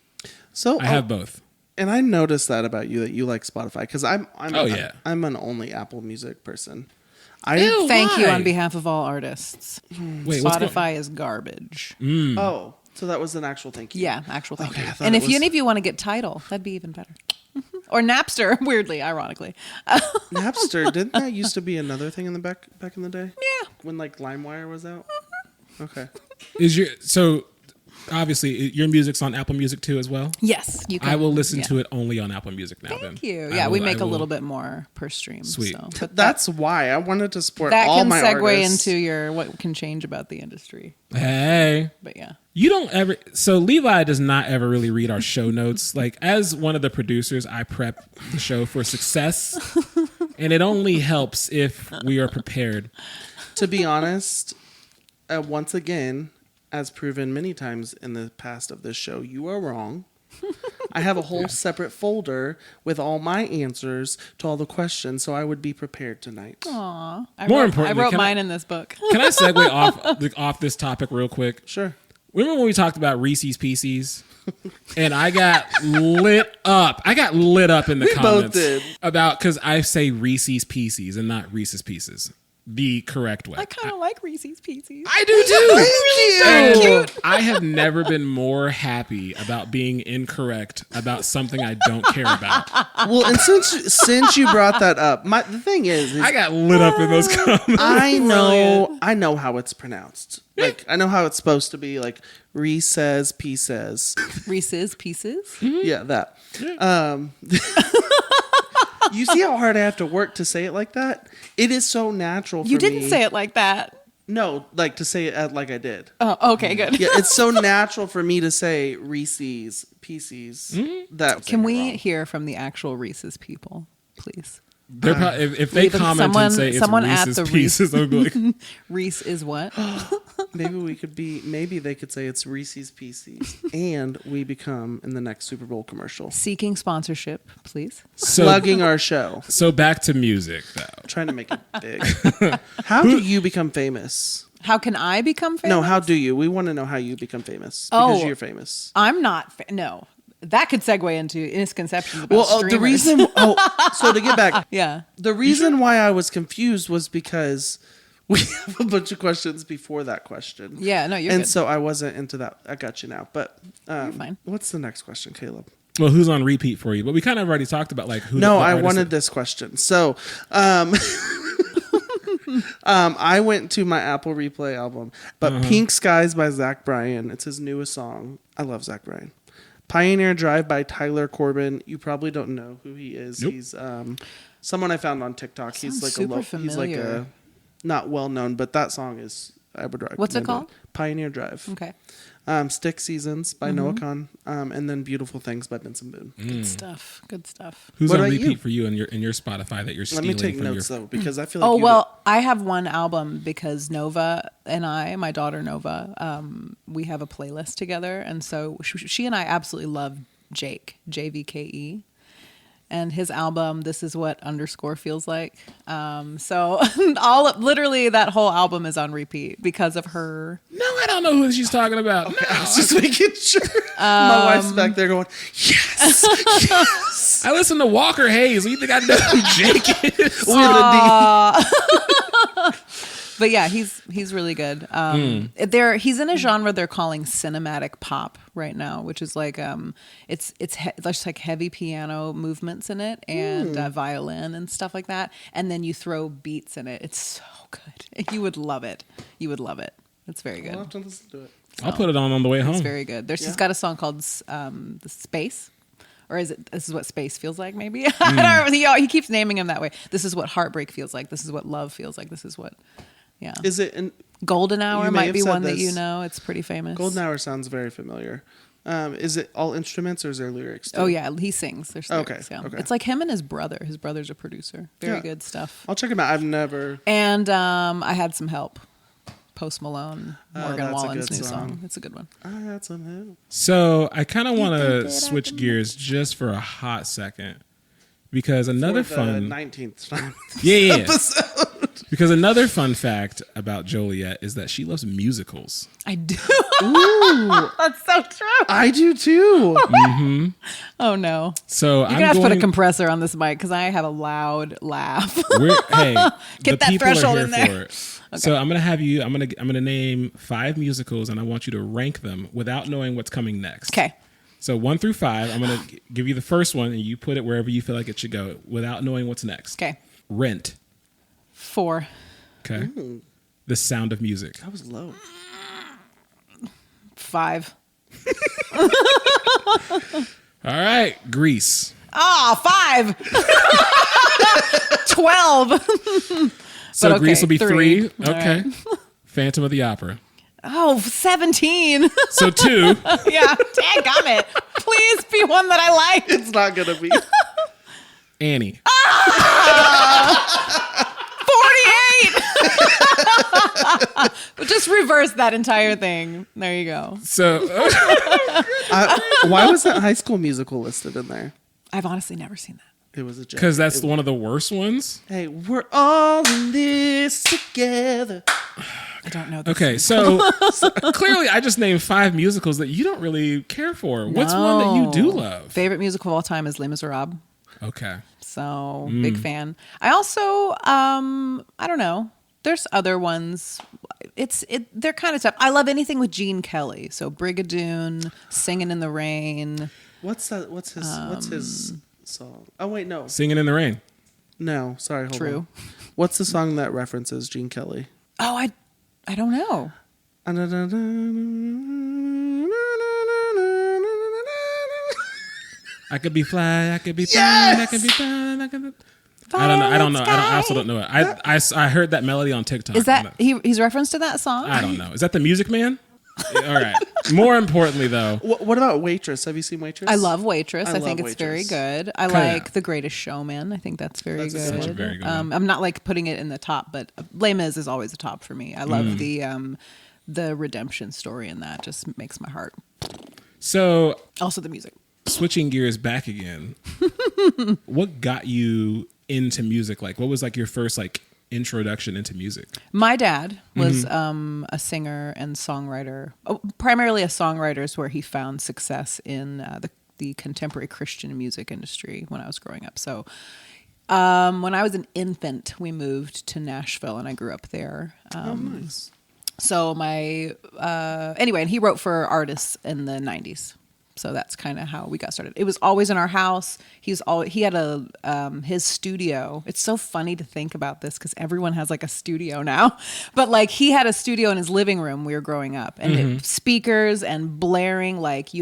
So I have both. and I noticed that about you, that you like Spotify, because I'm an only Apple Music person. Ew. Thank you Why? on behalf of all artists. Wait, what's going- Spotify is garbage. Oh, so that was an actual thank you. Yeah, actual thank Okay, you. I thought And it if any was- of you want to get Tidal, that'd be even better. Or Napster, weirdly, ironically. Napster, didn't that used to be another thing in the back in the day? Yeah. When like LimeWire was out. Okay. Obviously your music's on Apple Music too as well? Yes, you can. I will listen to it only on Apple Music now. Thank then. you. I Yeah, we will- make I a little will- bit more per stream. Sweet. So. But That's why I wanted to support that all can my segue artists. into your what can change about the industry. Hey. But yeah. You don't ever. So Levi does not ever really read our show notes. Like as one of the producers, I prep the show for success, and it only helps if we are prepared. To be honest, once again, as proven many times in the past of this show, you are wrong. I have a whole separate folder with all my answers to all the questions, so I would be prepared tonight. Aw. More I importantly, wrote can I- mine in this book. Can I segue off this topic real quick? Sure. Remember when we talked about Reese's Pieces? And I got lit up. I got lit up in the We both comments did. about because I say Reese's Pieces and not Reese's Pieces. The correct way. I kind of like Reese's Pieces. I do too. Thank you. And I have never been more happy about being incorrect about something I don't care about. Well, and since you brought that up, the thing is I got lit up in those comments. I know how it's pronounced. Like I know how it's supposed to be. Like Reese says, P says. Reese's Pieces. Yeah, that. You see how hard I have to work to say it like that? It is so natural for me. You didn't say it like that. No, like to say it like I did. Oh, okay, good. Yeah, it's so natural for me to say Reese's Pieces. That Can we hear from the actual Reese's people, please? They're probably, if they Leave it- comment and say it's someone at Reese's the Pieces, I'll be like, Reese is what? Maybe they could say it's Reese's Pieces, and we become in the next Super Bowl commercial. Seeking sponsorship, please. Plugging our show. So back to music, though. Trying to make it big. How do you become famous? How can I become famous? No, how do you? We want to know how you become famous. Because you're famous. I'm not. No. That could segue into misconceptions about streamers. The reason... so to get back... Yeah. The reason why I was confused was because we have a bunch of questions before that question. Yeah, no, you're And good. so I wasn't into that. I got you now. But You're fine. What's the next question, Caleb? Well, who's on repeat for you? But we kind of already talked about like who. No, the I artists wanted this question. So... I went to my Apple Replay album, but Pink Skies by Zach Bryan. It's his newest song. I love Zach Bryan. Pioneer Drive by Tyler Corbin. You probably don't know who he is. Nope. He's someone I found on TikTok. Sounds He's like super he's like familiar. a not well known, but that song is I would recommend. What's it called? Pioneer Drive. Okay. Stick Seasons by Noah Kahn, and then Beautiful Things by Benson Boone. Good stuff. Good stuff. Who's What on about repeat you? for you in your Spotify that you're Let stealing me take from notes your. though, because I feel like Oh, you well, I have one album because Nova and my daughter Nova, we have a playlist together. And so she and I absolutely love Jake, JVKE. And his album, This Is What _ feels like. So literally that whole album is on repeat because of her. No, I don't know who she's talking about. Okay, No. I was just making sure. My wife's back there going, yes, yes. I listen to Walker Hayes. What do you think I know who Jake is? But yeah, he's really good. He's in a genre they're calling cinematic pop right now, which is like it's just like heavy piano movements in it and violin and stuff like that, and then you throw beats in it. It's so good. You would love it. You would love it. It's very good. I'll have to listen to it. I'll put it on the way home. It's very good. She's got a song called The Space. Or is it, This Is What Space Feels Like, maybe? I don't know. He keeps naming him that way. This is what heartbreak feels like. This is what love feels like. This is what, yeah. Is it in Golden Hour You may might have be said one that this. you know. It's pretty famous. Golden Hour sounds very familiar. Is it all instruments or is there lyrics too? Oh, yeah. He sings. There's Okay, lyrics, yeah. okay. It's like him and his brother. His brother's a producer. Very Yeah. good stuff. I'll check them out. I've never... And I Had Some Help. Post Malone, Morgan that's a Wallen's good new song. song. It's a good one. I had some help. So I kind of want to switch gears just for a hot second because another For the fun 19th time. yeah. episode. Because another fun fact about Joliet is that she loves musicals. I do. Ooh, That's so true. I do too. Oh, no. So You're going to have to put a compressor on this mic because I have a loud laugh. Hey, Get the that people are threshold here in there. for it. So I'm gonna have you. I'm gonna name 5 musicals, and I want you to rank them without knowing what's coming next. Okay. So 1 through 5. I'm gonna give you the first one, and you put it wherever you feel like it should go, without knowing what's next. Okay. Rent. 4. Okay. The Sound of Music. That was low. 5. All right. Grease. Oh, 5. 12. So But okay, Grease will be 3. 3. All Okay. right. Phantom of the Opera. Oh, 17. So 2. Yeah. Dadgummit. Please be one that I like. It's not gonna be. Annie. 48. But just reverse that entire thing. There you go. So Why was that High School Musical listed in there? I've honestly never seen that. It was a joke. because that's one of the worst ones. Hey, we're all in this together. I don't know. This Okay, so clearly I just named 5 musicals that you don't really care for. What's one that you do love? Favorite musical of all time is Les Miserables. Okay. So big fan. I also, I don't know. There's other ones. They're kind of tough. I love anything with Gene Kelly. So Brigadoon, Singing in the Rain. What's that? What's his song? Oh wait, no, Singing in the Rain. no. Sorry, hold True. on. What's the song that references Gene Kelly? Oh, I don't know. I could be fly, I could be fine, Yes! I could be fine, I could be... I don't know. I also don't know it. I heard that melody on TikTok. Is that he's referenced to that song? I don't know. Is that the Music Man? All right. More importantly, though, What about Waitress? Have you seen Waitress? I love Waitress. I love think it's very Waitress. good. I Kinda. like The Greatest Showman. I think that's very That's good. such a very good one. I'm not like putting it in the top, but Les Mis is always the top for me. I love the redemption story in that just makes my heart. So Also the music. switching gears back again, what got you into music? Like, what was like your first like introduction into music? My dad was a singer and songwriter, primarily a songwriter is where he found success in the contemporary Christian music industry when I was growing up. So when I was an infant, we moved to Nashville and I grew up there. Nice. So anyway, and he wrote for artists in the 90s. So that's kind of how we got started. It was always in our house. He had his studio. It's so funny to think about this because everyone has like a studio now, but like he had a studio in his living room. We were growing up, and speakers and blaring, like you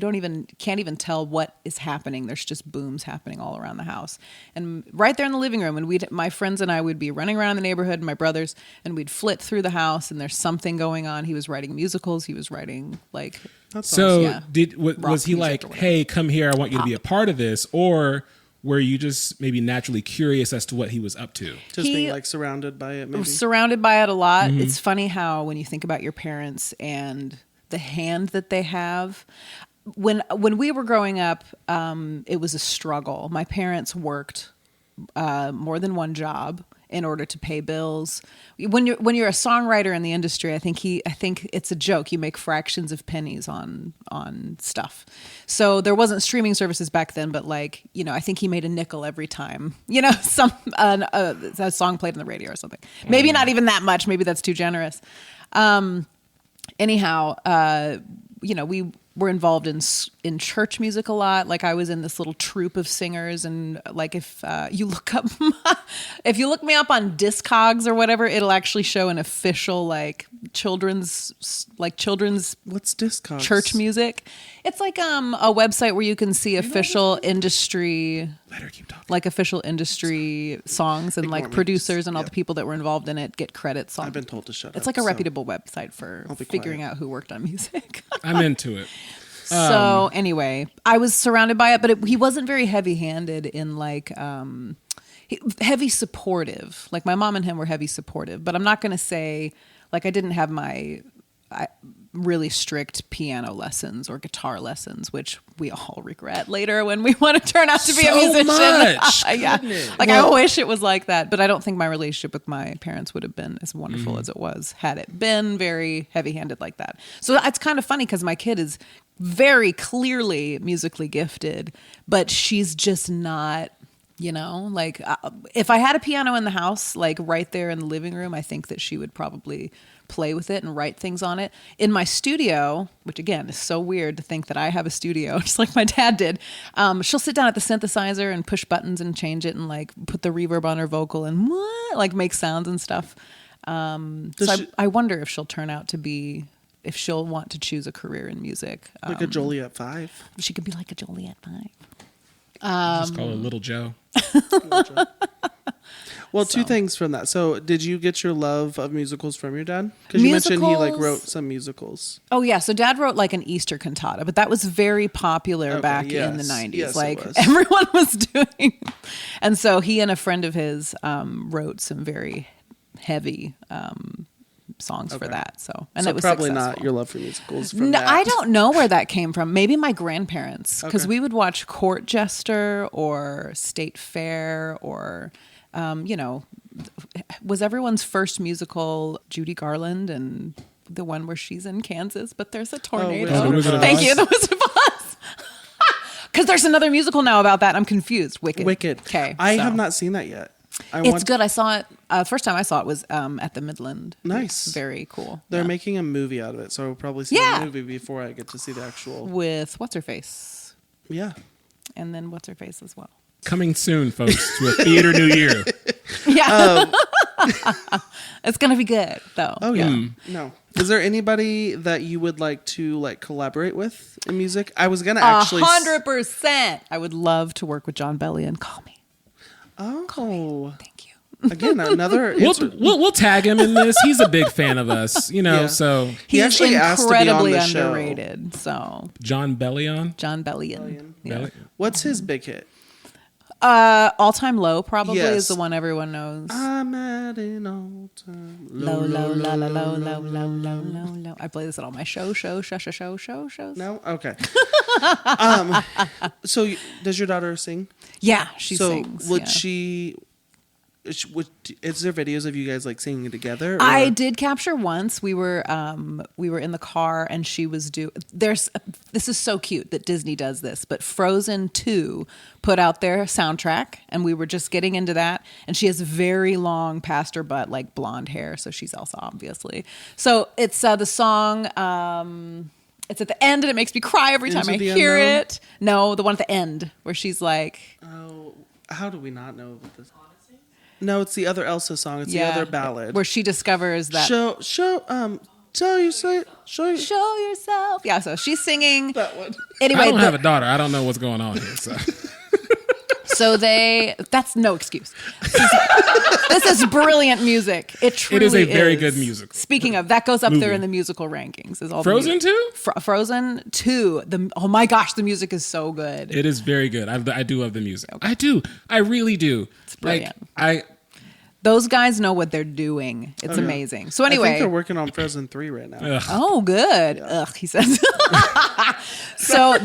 can't even tell what is happening. There's just booms happening all around the house, and right there in the living room. And my friends and I would be running around the neighborhood, my brothers, and we'd flit through the house, and there's something going on. He was writing musicals. He was writing like. That's So awesome. was he like, hey, come here, I want you to be a part of this? Or were you just maybe naturally curious as to what he was up to? Just being like surrounded by it, maybe? Surrounded by it a lot. It's funny how when you think about your parents and the hand that they have. When we were growing up, it was a struggle. My parents worked more than one job in order to pay bills. When you're a songwriter in the industry, I think it's a joke. You make fractions of pennies on stuff. So there wasn't streaming services back then, but like, I think he made a nickel every time, a song played on the radio or something. Maybe not even that much. Maybe that's too generous. Anyhow, we were involved in church music a lot. Like I was in this little troupe of singers, and like if you look me up on Discogs or whatever, it'll actually show an official like children's What's Discogs? church music. It's like a website where you can see official industry, like official industry songs and Ignore like me. producers and all Yeah. the people that were involved in it get credits on. I've been told to shut up. It's like a so reputable website for I'll be figuring quiet. out who worked on music. I'm into it. So anyway, I was surrounded by it, but he wasn't very heavy-handed in like heavy supportive. Like my mom and him were heavy supportive, but I'm not going to say like I didn't have my really strict piano lessons or guitar lessons, which we all regret later when we want to turn out to be a So musician. much. Yeah, like I wish it was like that, but I don't think my relationship with my parents would have been as wonderful Mm-hmm. as it was had it been very heavy-handed like that. So it's kind of funny because my kid is very clearly musically gifted, but she's just not, like if I had a piano in the house, like right there in the living room, I think that she would probably play with it and write things on it. In my studio, which again is so weird to think that I have a studio, just like my dad did, she'll sit down at the synthesizer and push buttons and change it and like put the reverb on her vocal and like make sounds and stuff. I wonder if she'll turn out to be, if she'll want to choose a career in music. Like a Joliet4. She could be like a Joliet4. Just call her Little Joe. Well, two things from that. So, did you get your love of musicals from your dad? Because you mentioned he like Musicals? wrote some musicals. Oh yeah, so Dad wrote like an Easter cantata, but that was very popular Okay, back in the yes. 90s. Yes, it like was. everyone was doing. And so he and a friend of his wrote some very heavy songs for that. So So it was probably successful. not your love for musicals from No, that. I don't know where that came from. Maybe my grandparents, because Okay. we would watch Court Jester or State Fair or, was everyone's first musical Judy Garland and the one where she's in Kansas, but there's a tornado. Oh, The Wizard of Thank Oz? you, The Wizard of Oz. Because there's another musical now about that. I'm confused. Wicked. Okay. I so. have not seen that yet. It's good. I saw it. First time I saw it was at the Midland. Nice. It's very cool. They're Yeah. making a movie out of it, so I'll probably see Yeah. the movie before I get to see the actual. With what's her face, Yeah. and then what's her face as well. Coming soon, folks, to a theater near you. Yeah. It's going to be good, though. Oh yeah. No. Is there anybody that you would like to like collaborate with in music? I was gonna actually. 100%. I would love to work with John Bellion. Call me. Oh. Thank you. Again, another. We'll tag him in this. He's a big fan of us, Yeah. so He He's actually asked to be on incredibly the show. underrated. So, John Bellion. John Bellion. Yeah. Belli- What's his big hit? All Time Low probably Yes. is the one everyone knows. I'm at an all time Low, low, low, low, low, low, low, low, low, low. I play this at all my shows. No? Okay. So does your daughter sing? Yeah, she so sings. would yeah. is there videos of you guys like singing together? Or? I did capture once. We were in the car and she was this is so cute that Disney does this, but Frozen 2 put out their soundtrack and we were just getting into that, and she has very long past her butt like blonde hair, so she's Elsa obviously. So it's the song it's at the end and it makes me cry every time I hear it. No, the one at the end where she's like, oh, how do we not know about this? No, it's the other Elsa song. It's the other ballad where she discovers that show yourself. Yeah, so she's singing that one. Anyway, I don't have a daughter. I don't know what's going on here. So that's no excuse. This is brilliant music. It truly is a very good musical. Speaking of, that goes up Movie. there in the musical rankings. Is all Frozen 2? Frozen 2. Oh my gosh, the music is so good. It is very good. I do love the music. Okay. I do. I really do. It's brilliant. Like, Those guys know what they're doing. It's amazing. So anyway, I think they're working on Frozen 3 right now. Ugh. Oh, good. Yeah. Ugh, he says. So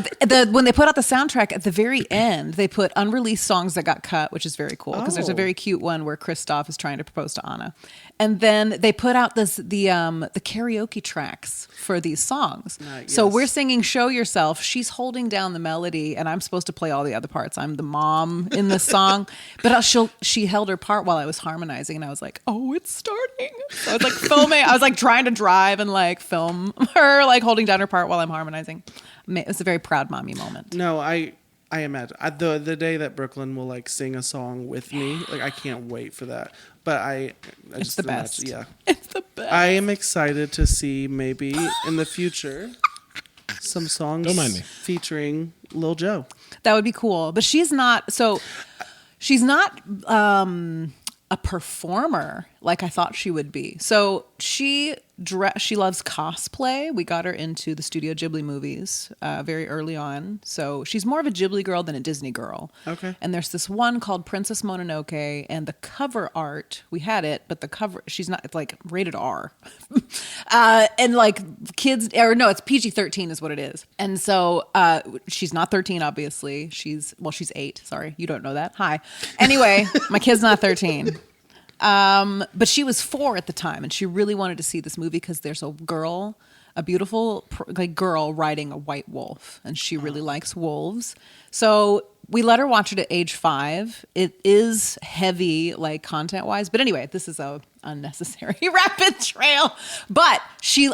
when they put out the soundtrack at the very end, they put unreleased songs that got cut, which is very cool because there's a very cute one where Kristoff is trying to propose to Anna, and then they put out the karaoke tracks for these songs. So we're singing "Show Yourself." She's holding down the melody, and I'm supposed to play all the other parts. I'm the mom in this song, but she held her part while I was harmonizing, and I was like, "Oh, it's starting!" So I was like filming. I was like trying to drive and like film her like holding down her part while I'm harmonizing. It was a very proud mommy moment. No, I imagine the day that Brooklyn will like sing a song with me, like I can't wait for that. But it's just the best. Yeah, it's the best. I am excited to see maybe in the future some songs Don't mind me. featuring Lil Joe. That would be cool. But she's not a performer like I thought she would be. So she loves cosplay. We got her into the Studio Ghibli movies very early on. So she's more of a Ghibli girl than a Disney girl. Okay. And there's this one called Princess Mononoke, and the cover art, we had it, but the cover, she's not, it's like rated R. And like kids, or no, it's PG-13 is what it is. And so she's not 13, obviously. She's 8. Sorry, you don't know that. Hi. Anyway, my kid's not 13. But she was 4 at the time, and she really wanted to see this movie because there's a beautiful girl riding a white wolf, and she really likes wolves. So we let her watch it at age 5. It is heavy, like content-wise, but anyway, this is a unnecessary rapid trail. But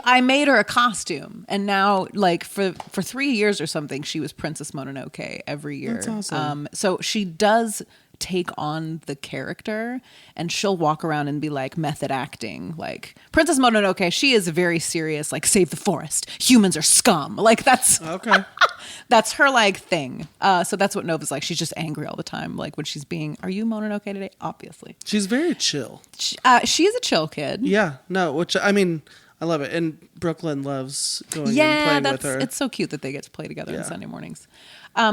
I made her a costume, and now, like for 3 years or something, she was Princess Mononoke every year. That's awesome. So she does take on the character, and she'll walk around and be like method acting, like Princess Mononoke. She is very serious, like save the forest, humans are scum, like that's okay. That's her like thing. So that's what Nova's like. She's just angry all the time, like when she's being, are you Mononoke today? Obviously She's very chill. She is a chill kid. Yeah, no, which I mean, I love it, and Brooklyn loves going and playing with her. It's so cute that they get to play together on Sunday mornings.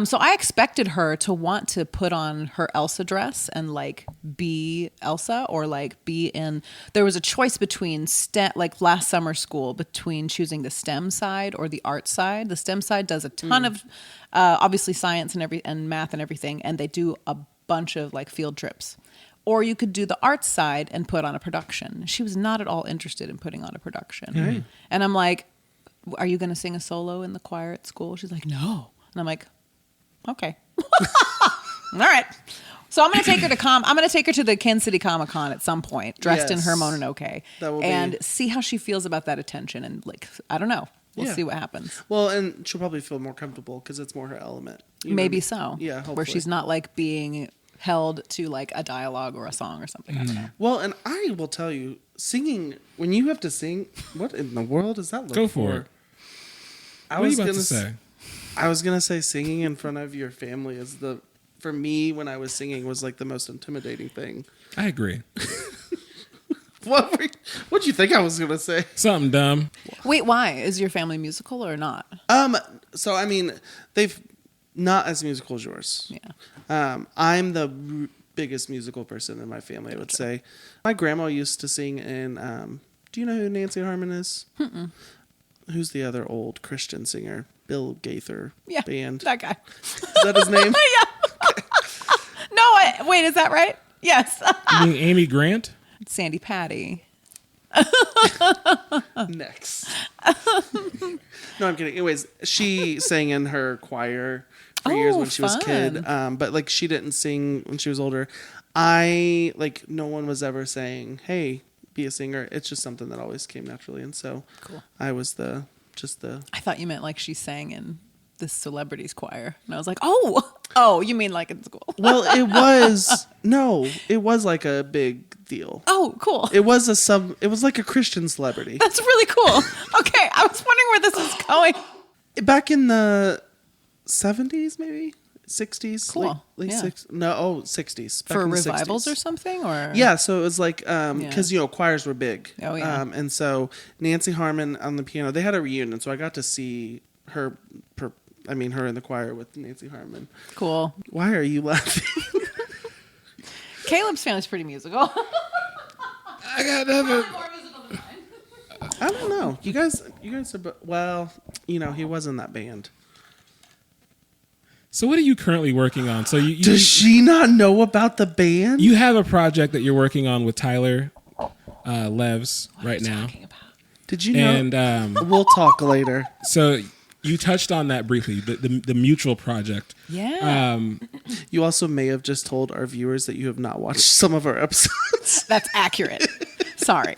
So I expected her to want to put on her Elsa dress and like be Elsa, or like be in. There was a choice between like last summer school, between choosing the STEM side or the art side. The STEM side does a ton of obviously science and math and everything, and they do a bunch of like field trips. Or you could do the arts side and put on a production. She was not at all interested in putting on a production. Mm. And I'm like, are you going to sing a solo in the choir at school? She's like, no. And I'm like, okay. All right. So I'm going to take her to the Kansas City Comic Con at some point, dressed in her Mononoke, and see how she feels about that attention. And like, I don't know. We'll see what happens. Well, and she'll probably feel more comfortable because it's more her element. Maybe so. Yeah, hopefully. Where she's not like being held to like a dialogue or a song or something. I don't know. Well, and I will tell you, singing, when you have to sing, what in the world does that look Go for it. I what was are you about gonna to say? I was going to say singing in front of your family is for me, when I was singing, was like the most intimidating thing. I agree. What'd you think I was going to say? Something dumb. Wait, why? Is your family musical or not? So I mean, they've Not as musical as yours. Yeah. I'm the biggest musical person in my family, I would say. My grandma used to sing in, do you know who Nancy Harmon is? Mm-mm. Who's the other old Christian singer? Bill Gaither band. That guy. Is that his name? Yeah. No, wait, is that right? Yes. You mean Amy Grant? Sandy Patty. Next. No, I'm kidding. Anyways, she sang in her choir for years when she was a kid. But like she didn't sing when she was older. No one was ever saying, hey, be a singer. It's just something that always came naturally. And so I was I thought you meant like she sang in this celebrities choir. And I was like, oh, you mean like in school. Well, it was like a big deal. Oh, cool. It was like a Christian celebrity. That's really cool. Okay, I was wondering where this was going. Back in the 70s, maybe 60s. Cool. Late Yeah. 60s. Back For in the revivals 60s. or something, or Yeah, so it was like because choirs were big. Oh yeah. And so Nancy Harmon on the piano. They had a reunion, so I got to see her. Her in the choir with Nancy Harmon. Cool. Why are you laughing? Caleb's family's pretty musical. I got nothing. I don't know. You guys are. He was in that band. So what are you currently working on? So Does she not know about the band? You have a project that you're working on with Tyler Levs right now. Did you know? And we'll talk later. So you touched on that briefly, the mutual project. Yeah. You also may have just told our viewers that you have not watched some of our episodes. That's accurate. Sorry.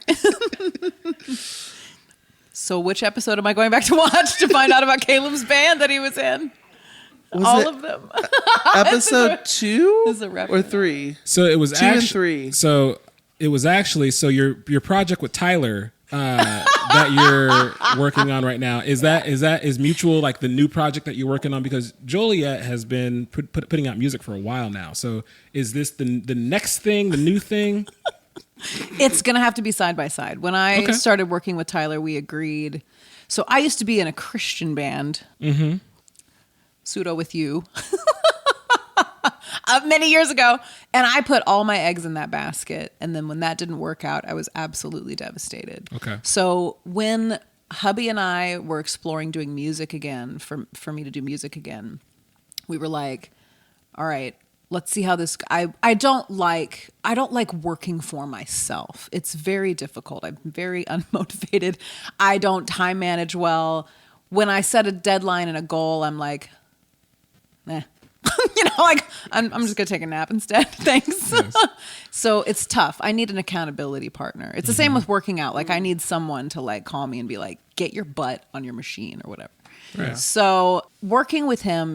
So which episode am I going back to watch to find out about Caleb's band that he was in? All of them. Episode 2 This is a or reference. 3? So it was 2 and 3. So it was actually your project with Tyler that you're working on right now. Is mutual like the new project that you're working on? Because Joliet has been putting out music for a while now. So is this the next thing, the new thing? It's going to have to be side by side. When I started working with Tyler, we agreed. So I used to be in a Christian band. Mm-hmm. Pseudo with you. Many years ago. And I put all my eggs in that basket. And then when that didn't work out, I was absolutely devastated. Okay. So when hubby and I were exploring doing music again, for me to do music again, we were like, all right, let's see how this. I don't like working for myself. It's very difficult. I'm very unmotivated. I don't time manage well. When I set a deadline and a goal, I'm like, I'm just gonna take a nap instead. Thanks. Yes. So it's tough. I need an accountability partner. It's the same with working out. Like I need someone to like call me and be like, get your butt on your machine or whatever. Yeah. So working with him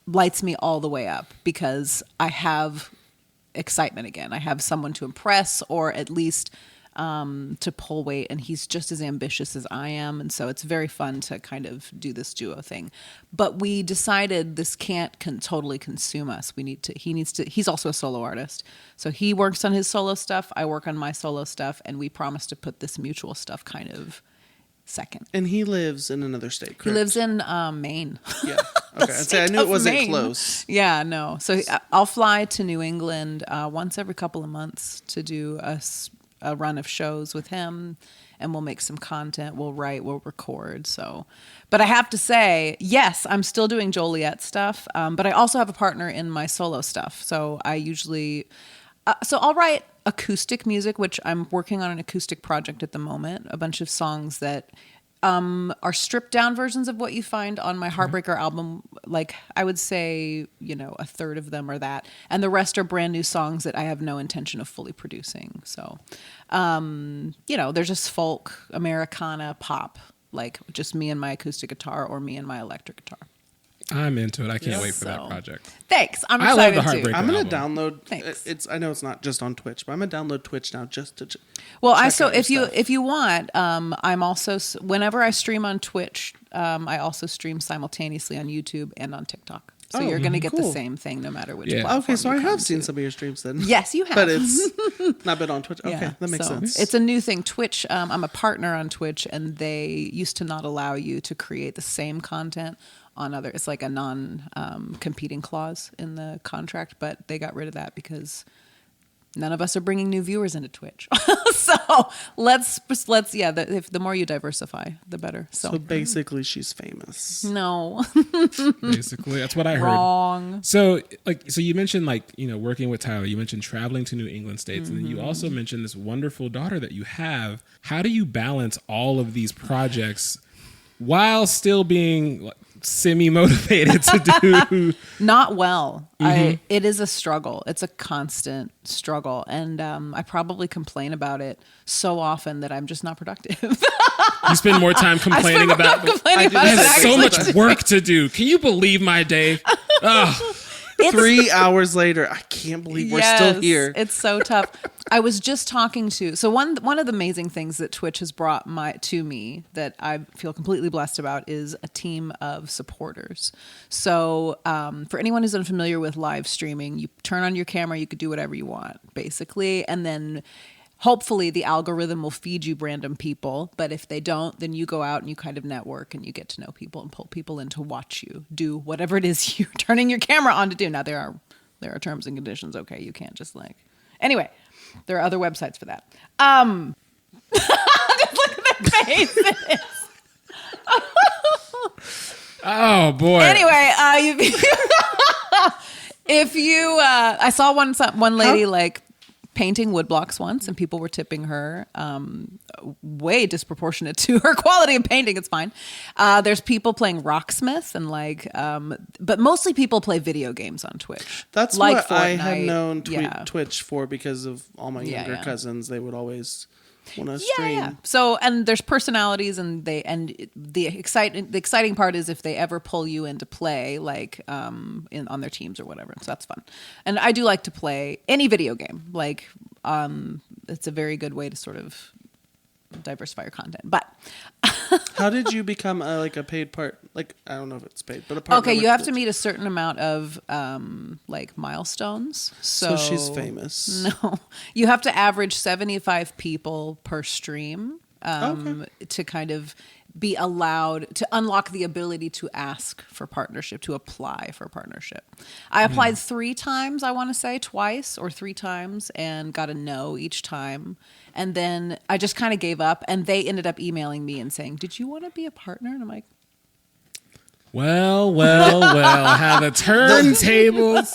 lights me all the way up because I have excitement again. I have someone to impress or at least to pull weight, and he's just as ambitious as I am, and so it's very fun to kind of do this duo thing. But we decided this can't totally consume us. He's also a solo artist, so he works on his solo stuff, I work on my solo stuff, and we promised to put this mutual stuff kind of second. And he lives in another state, correct? He lives in Maine. Yeah. Okay. I knew it wasn't close. Yeah, no. So I'll fly to New England once every couple of months to do a run of shows with him, and we'll make some content. We'll write, we'll record. So, but I have to say, yes, I'm still doing Joliet stuff, but I also have a partner in my solo stuff. So I usually, I'll write acoustic music, which I'm working on an acoustic project at the moment. A bunch of songs that are stripped down versions of what you find on my Heartbreaker album. Like I would say, a third of them are that. And the rest are brand new songs that I have no intention of fully producing. So, they're just folk, Americana, pop, like just me and my acoustic guitar or me and my electric guitar. I'm into it. I can't wait for that project. Thanks. I'm I excited love the too. Heartbreaker I'm gonna album. download. Thanks. I know it's not just on Twitch, but I'm gonna download Twitch now just to. Well, check if you want, I'm also whenever I stream on Twitch, I also stream simultaneously on YouTube and on TikTok. So you're going to get the cool. same thing no matter which Yeah. platform Okay, so you I have come seen to. some of your streams then. Yes, you have. But it's not been on Twitch. Okay, Yeah, that makes so sense. It's a new thing. Twitch, I'm a partner on Twitch, and they used to not allow you to create the same content on other. It's like a non-competing clause in the contract, but they got rid of that because none of us are bringing new viewers into Twitch. So let's the more you diversify, the better. So basically, she's famous. No, Basically, that's what I heard. wrong. So you mentioned working with Tyler. You mentioned traveling to New England states, and then you also mentioned this wonderful daughter that you have. How do you balance all of these projects while still being semi-motivated to do? Not well. It is a struggle. It's a constant struggle, and I probably complain about it so often that I'm just not productive. You spend more time complaining about it. I I do have so actually. much work to do. Can you believe my day? Ugh. 3 hours later, I can't believe we're still here. It's so tough. I was just talking to one of the amazing things that Twitch has brought to me that I feel completely blessed about is a team of supporters. So for anyone who's unfamiliar with live streaming, you turn on your camera, you could do whatever you want, basically, and then hopefully the algorithm will feed you random people, but if they don't, then you go out and you kind of network and you get to know people and pull people in to watch you do whatever it is you're turning your camera on to do. Now there are terms and conditions. Okay, you can't just anyway, there are other websites for that. Just look at their faces. Oh boy. Anyway, if you I saw one lady painting wood blocks once, and people were tipping her way disproportionate to her quality of painting. It's fine. There's people playing Rocksmith but mostly people play video games on Twitch. That's like what I had Fortnite. known Yeah. Twitch for because of all my younger yeah. cousins. They would always want to Yeah, stream. yeah. So, and there's personalities, and the exciting part is if they ever pull you into play, on their teams or whatever. So that's fun. And I do like to play any video game. It's a very good way to sort of diversify your content. But How did you become a paid part? I don't know if it's paid, but a partner. okay, you with have to Twitch? meet a certain amount of milestones. So she's famous. No, you have to average 75 people per stream Okay. to kind of be allowed to unlock the ability to ask for partnership, to apply for partnership. I applied 3 times, I want to say twice or 3 times, and got a no each time. And then I just kind of gave up, and they ended up emailing me and saying, "Did you want to be a partner?" And I'm like, Well, how the turntables.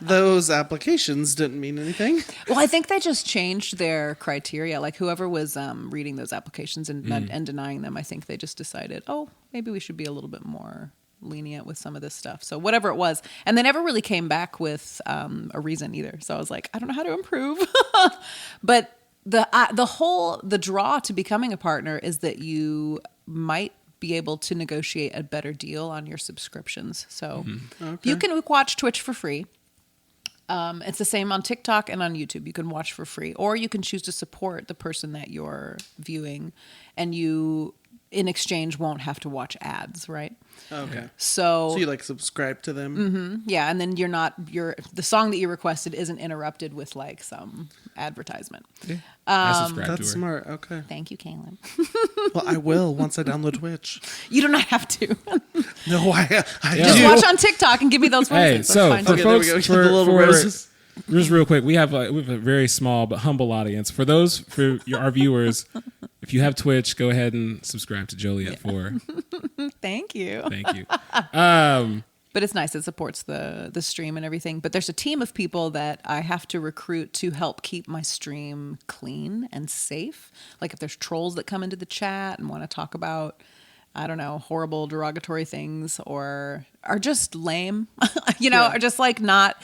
Those applications didn't mean anything. well, I think they just changed their criteria. Whoever was reading those applications and denying them, I think they just decided, oh, maybe we should be a little bit more lenient with some of this stuff. So whatever it was. And they never really came back with a reason either. So I was like, I don't know how to improve. But the draw to becoming a partner is that you might be able to negotiate a better deal on your subscriptions. So you can watch Twitch for free. It's the same on TikTok and on YouTube. You can watch for free, or you can choose to support the person that you're viewing, and you, in exchange, won't have to watch ads, right? Okay. So you subscribe to them? yeah, and then the song that you requested isn't interrupted with some advertisement. I subscribe to That's her. smart. Okay. Thank you, Caleb. Well, I will once I download Twitch. You do not have to. No, I Just do. watch on TikTok and give me those Hey, roses. so That's for fine. Okay, there we folks, go. Get for, the little for- roses. just real quick, we have a very small but humble audience. For our viewers, if you have Twitch, go ahead and subscribe to Joliet4. Thank you. Thank you. But it's nice. It supports the stream and everything. But there's a team of people that I have to recruit to help keep my stream clean and safe. If there's trolls that come into the chat and want to talk about, I don't know, horrible derogatory things or are just lame, are just not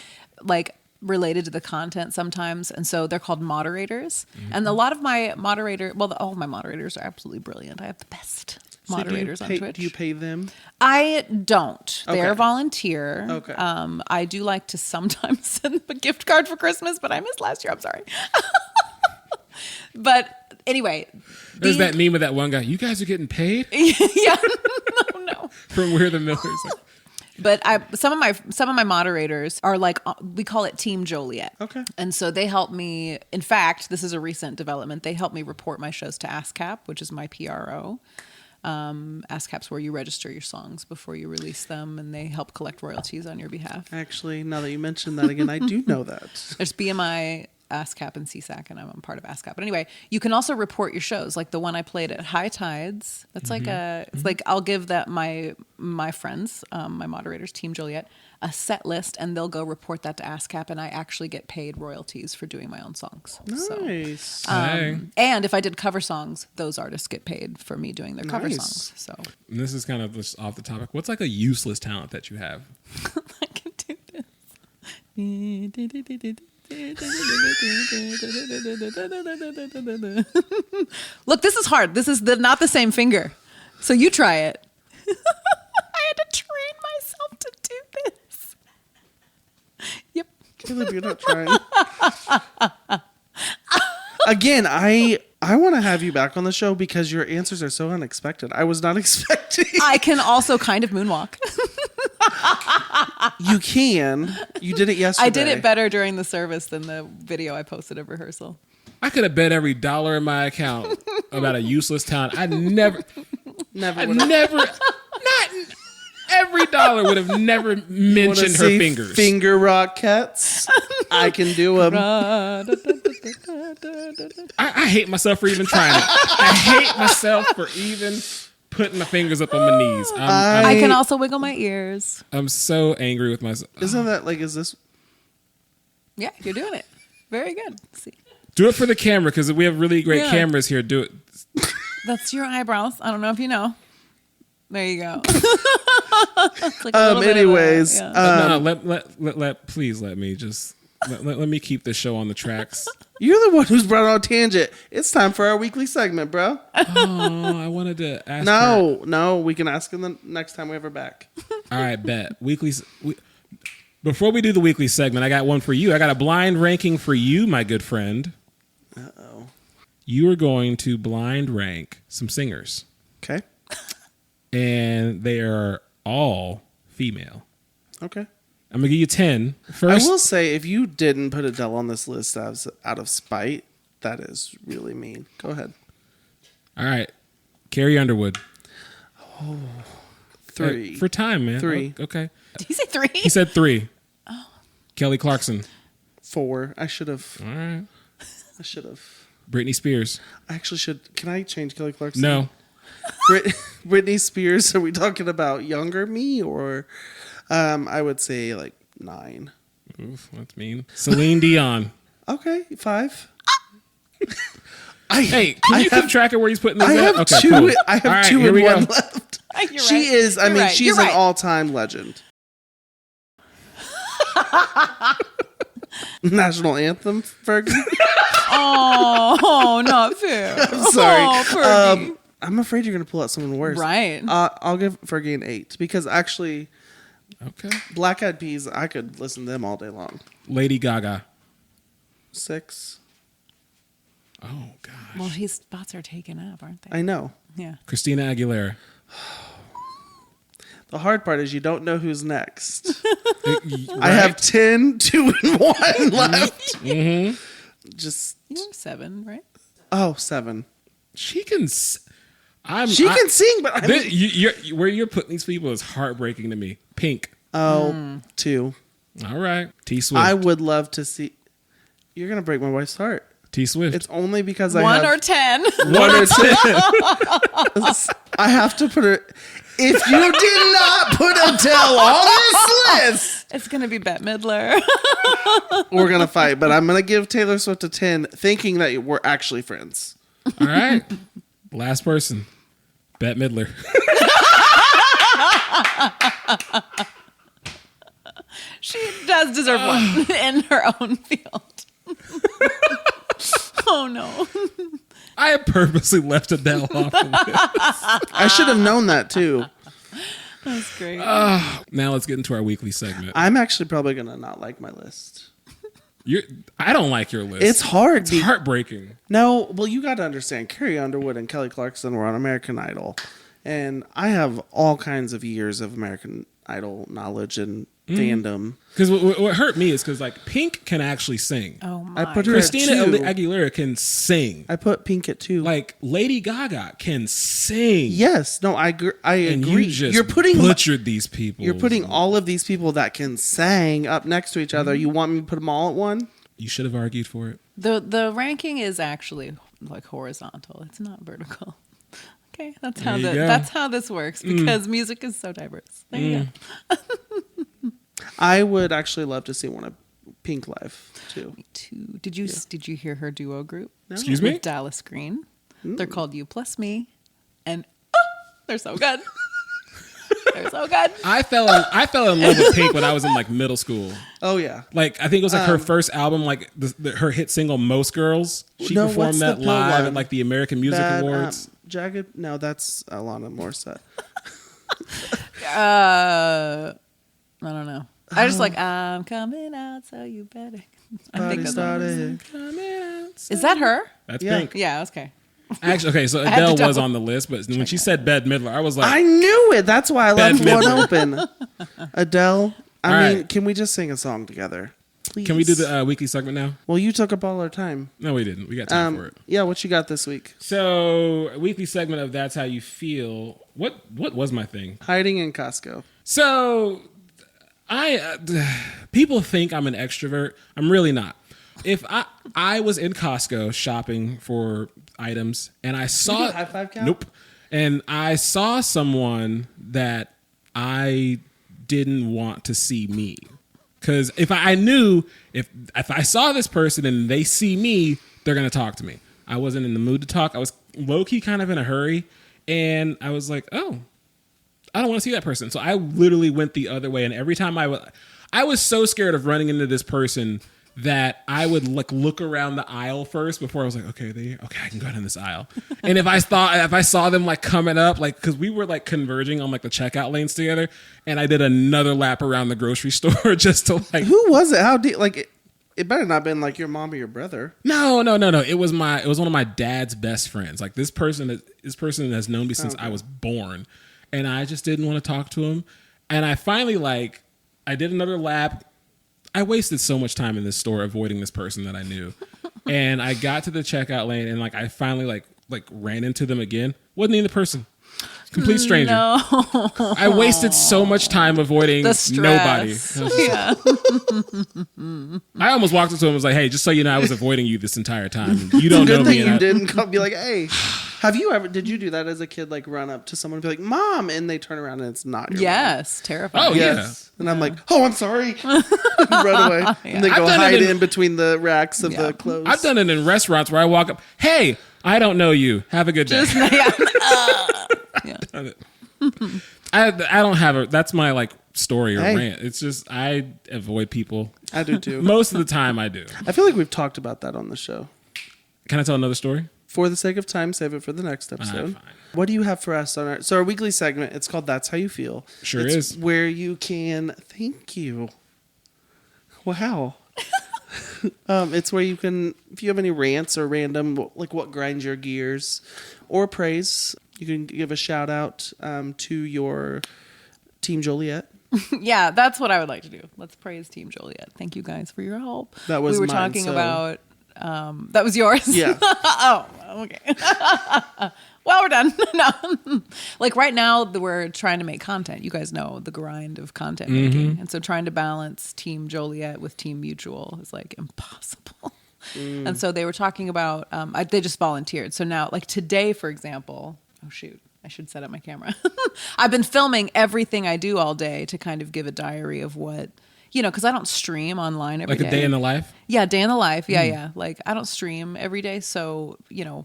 related to the content sometimes. And so they're called moderators. And a lot of my all of my moderators are absolutely brilliant. I have the best So moderators on Twitch. Do you pay them? I don't. They're Okay. volunteer. Okay. I do like to sometimes send them a gift card for Christmas, but I missed last year. I'm sorry. But anyway. There's that meme of that one guy. You guys are getting paid Yeah. No. from We're the Millers. But some of my moderators are like, we call it Team Joliet. Okay. And so they help me. In fact, this is a recent development. They help me report my shows to ASCAP, which is my PRO. ASCAP's where you register your songs before you release them, and they help collect royalties on your behalf. Actually, now that you mentioned that again, I do know that. There's BMI, ASCAP, and CSAC, and I'm a part of ASCAP. But anyway, you can also report your shows, like the one I played at High Tides. That's like it's like I'll give that my friends, my moderators, Team Joliet, a set list, and they'll go report that to ASCAP, and I actually get paid royalties for doing my own songs. Nice. So, and if I did cover songs, those artists get paid for me doing their cover songs. So And this is kind of just off the topic. What's like a useless talent that you have? I can do this. Look, this is hard. This is not the same finger. So you try it. I had to train myself to do this. Yep. Caleb, you're not trying. Again, I want to have you back on the show because your answers are so unexpected. I was not expecting. I can also kind of moonwalk. You can. You did it yesterday. I did it better during the service than the video I posted of rehearsal. I could have bet every dollar in my account about a useless talent. Not every dollar would have never mentioned her fingers. Finger rockets. I can do them. I hate myself for even trying it. I hate myself for even putting my fingers up on my knees. I can also wiggle my ears. I'm so angry with myself. Isn't that like, is this? Yeah, you're doing it. Very good. See, Do it for the camera because we have really great cameras here. Do it. that's your eyebrows. I don't know if you know. There you go. It's like a little bit of a- Anyways, No, please let me just let me keep this show on the tracks. you're the one who's brought on a tangent. It's time for our weekly segment, bro. Oh, I wanted to ask. No, we can ask him the next time we have her back. All right, bet. Before we do the weekly segment, I got one for you. I got a blind ranking for you, my good friend. Uh-oh. You are going to blind rank some singers, Okay. and they are all female. Okay. I'm going to give you 10. First, I will say, if you didn't put Adele on this list out of spite, that is really mean. Go ahead. all right. Carrie Underwood. 3. For time, man. 3. Oh, okay. Did he say 3? He said 3. Oh. Kelly Clarkson. 4. I should have. All right. Britney Spears. I actually should. Can I change Kelly Clarkson? No. Britney Spears. Are we talking about younger me or? I would say like 9. Oof, that's mean. Celine Dion. Okay, 5. Hey, can you keep track of where he's putting this I at? have Okay, 2. cool. I have All right, 2 here and we 1 go. left. You're She right. is. I You're mean, right. she's You're an right. all-time legend. National anthem, Fergie. Oh, not fair. I'm sorry. Oh, Fergie. I'm afraid you're going to pull out someone worse. Right. I'll give Fergie an 8 because actually, Okay. Black Eyed Peas, I could listen to them all day long. Lady Gaga. 6. Oh, gosh. Well, his spots are taken up, aren't they? I know. Yeah. Christina Aguilera. The hard part is you don't know who's next. Right? I have 10, 2, and 1 left. Mm-hmm. Just You have 7, right? 7. She can. She can sing, but I mean, where you're putting these people is heartbreaking to me. Pink. 2. All right. T Swift. I would love to see. You're gonna break my wife's heart. T Swift. It's only because 1 I have or 10. 1 or 10. I have to put her. If you did not put Adele on this list, It's going to be Bette Midler. we're gonna fight. But I'm gonna give Taylor Swift a 10, thinking that we're actually friends. All right. Last person. Bette Midler. She does deserve 1 in her own field. Oh, no. I have purposely left Adele off the list. I should have known that too. That's great. Now let's get into our weekly segment. I'm actually probably gonna not like my list. I don't like your list. It's hard. It's heartbreaking. No, well, you got to understand. Carrie Underwood and Kelly Clarkson were on American Idol, and I have all kinds of years of American Idol knowledge and fandom. Because what hurt me is because like Pink can actually sing. Oh my! I put her Christina at 2. Aguilera can sing. I put Pink at 2. Like Lady Gaga can sing. Yes, no, I agree. And you just you're putting butchered these people. You're putting all of these people that can sing up next to each other. You want me to put them all at one? You should have argued for it. The ranking is actually like horizontal. It's not vertical. Okay, that's how this works because music is so diverse. There you go. I would actually love to see one of Pink live too. Me too. Did you hear her duo group? No. Excuse me? With Dallas Green. They're called You Plus Me, and they're so good. They're so good. I fell in love with Pink when I was in like middle school. Oh yeah. Like I think it was like her first album, like her hit single "Most Girls." She No, performed what's that the pill live one? at like the American Music Awards. Jagged? No, that's Alana Morissette. I don't know. I just like I'm coming out, so you better. I think that's what it is. Is that her? That's Yeah. Pink. Yeah. Okay. Actually, okay, so had to Adele was double- on the list, but when she said Bette Midler, I was like, I knew it. That's why I left Bette one Midler. open. Adele. I All mean, right. can we just sing a song together? Please. can we do the weekly segment now? Well, you took up all our time. No, we didn't. We got time for it. Yeah, what you got this week? So, a weekly segment of That's How You Feel. What was my thing? Hiding in Costco. So, people think I'm an extrovert. I'm really not. If I was in Costco shopping for items and I saw high five count? Nope. And I saw someone that I didn't want to see me. Because if I knew if I saw this person and they see me, they're gonna talk to me. I wasn't in the mood to talk. I was low-key kind of in a hurry, and I was like, oh, I don't want to see that person. So I literally went the other way. And every time I was so scared of running into this person that I would like look around the aisle first before I was like, okay, I can go down this aisle. And if I saw them like coming up, like, cause we were like converging on like the checkout lanes together, and I did another lap around the grocery store just to like. Who was it? How deep? Like, it better not have been like your mom or your brother. No. It was one of my dad's best friends. Like this person has known me since I was born, and I just didn't want to talk to him. And I finally I did another lap. I wasted so much time in this store avoiding this person that I knew. And I got to the checkout lane and like I finally like ran into them again. Wasn't even the person. Complete stranger. No. I wasted so much time avoiding The stress. nobody. I almost walked up to him and was like, hey, just so you know, I was avoiding you this entire time. You don't know Good me. thing you didn't come be like, hey. Did you do that as a kid? Like run up to someone and be like, Mom, and they turn around and it's not your mom. Yes. Terrifying. Oh, Yes. And I'm like, oh, I'm sorry. Run away. And then go hide in between the racks of the clothes. I've done it in restaurants where I walk up, hey, I don't know you. Have a good day. I don't have that's my like story or rant. It's just I avoid people. I do too. Most of the time I do. I feel like we've talked about that on the show. Can I tell another story? For the sake of time, save it for the next episode. Fine. What do you have for us on our weekly segment? It's called That's How You Feel. Sure it's is. Where you can thank you. Wow. It's where you can, if you have any rants or random, like what grinds your gears or praise, you can give a shout out to your Team Joliet. Yeah, that's what I would like to do. Let's praise Team Joliet. Thank you guys for your help. That was we were mine, talking so- about. That was yours. Yeah. Oh, okay. Well, we're done. No, like right now we're trying to make content. You guys know the grind of content making, and so trying to balance Team Joliet with Team Mutual is like impossible. And so they were talking about. They just volunteered. So now, like today, for example. Oh shoot. I should set up my camera. I've been filming everything I do all day to kind of give a diary of what, because I don't stream online every day. Like a day in the life? Yeah, day in the life. Yeah, yeah. Like I don't stream every day. So,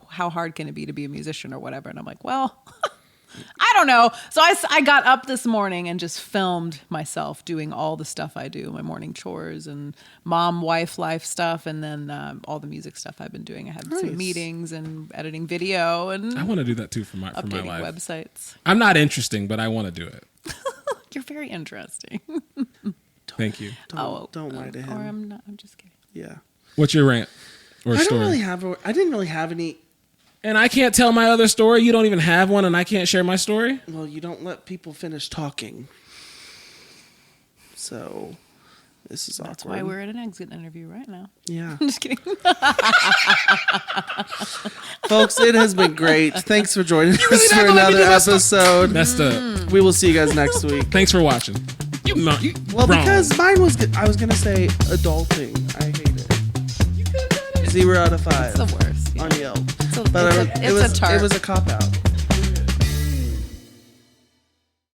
how hard can it be to be a musician or whatever? And I'm like, well, I don't know. So I got up this morning and just filmed myself doing all the stuff I do, my morning chores and mom, wife, life stuff. And then all the music stuff I've been doing. I had some meetings and editing video and I want to do that too for my updating life. websites. I'm not interesting, but I want to do it. You're very interesting. Thank you. Don't lie to him. Or I'm not. I'm just kidding. Yeah. What's your rant or I story? I didn't really have any. And I can't tell my other story. You don't even have one, and I can't share my story. Well, you don't let people finish talking. So this is That's awkward. why we're at an exit interview right now. Yeah. I'm just kidding. Folks, it has been great. Thanks for joining us really for not gonna let me another do my stuff? episode. Messed up. We will see you guys next week. Thanks for watching. You Well, wrong. because mine was good. I was going to say adulting. I hate it. You could have done it. 0 out of 5 It's the worst. on Yelp. It's a, But it's a tart. it was a cop-out.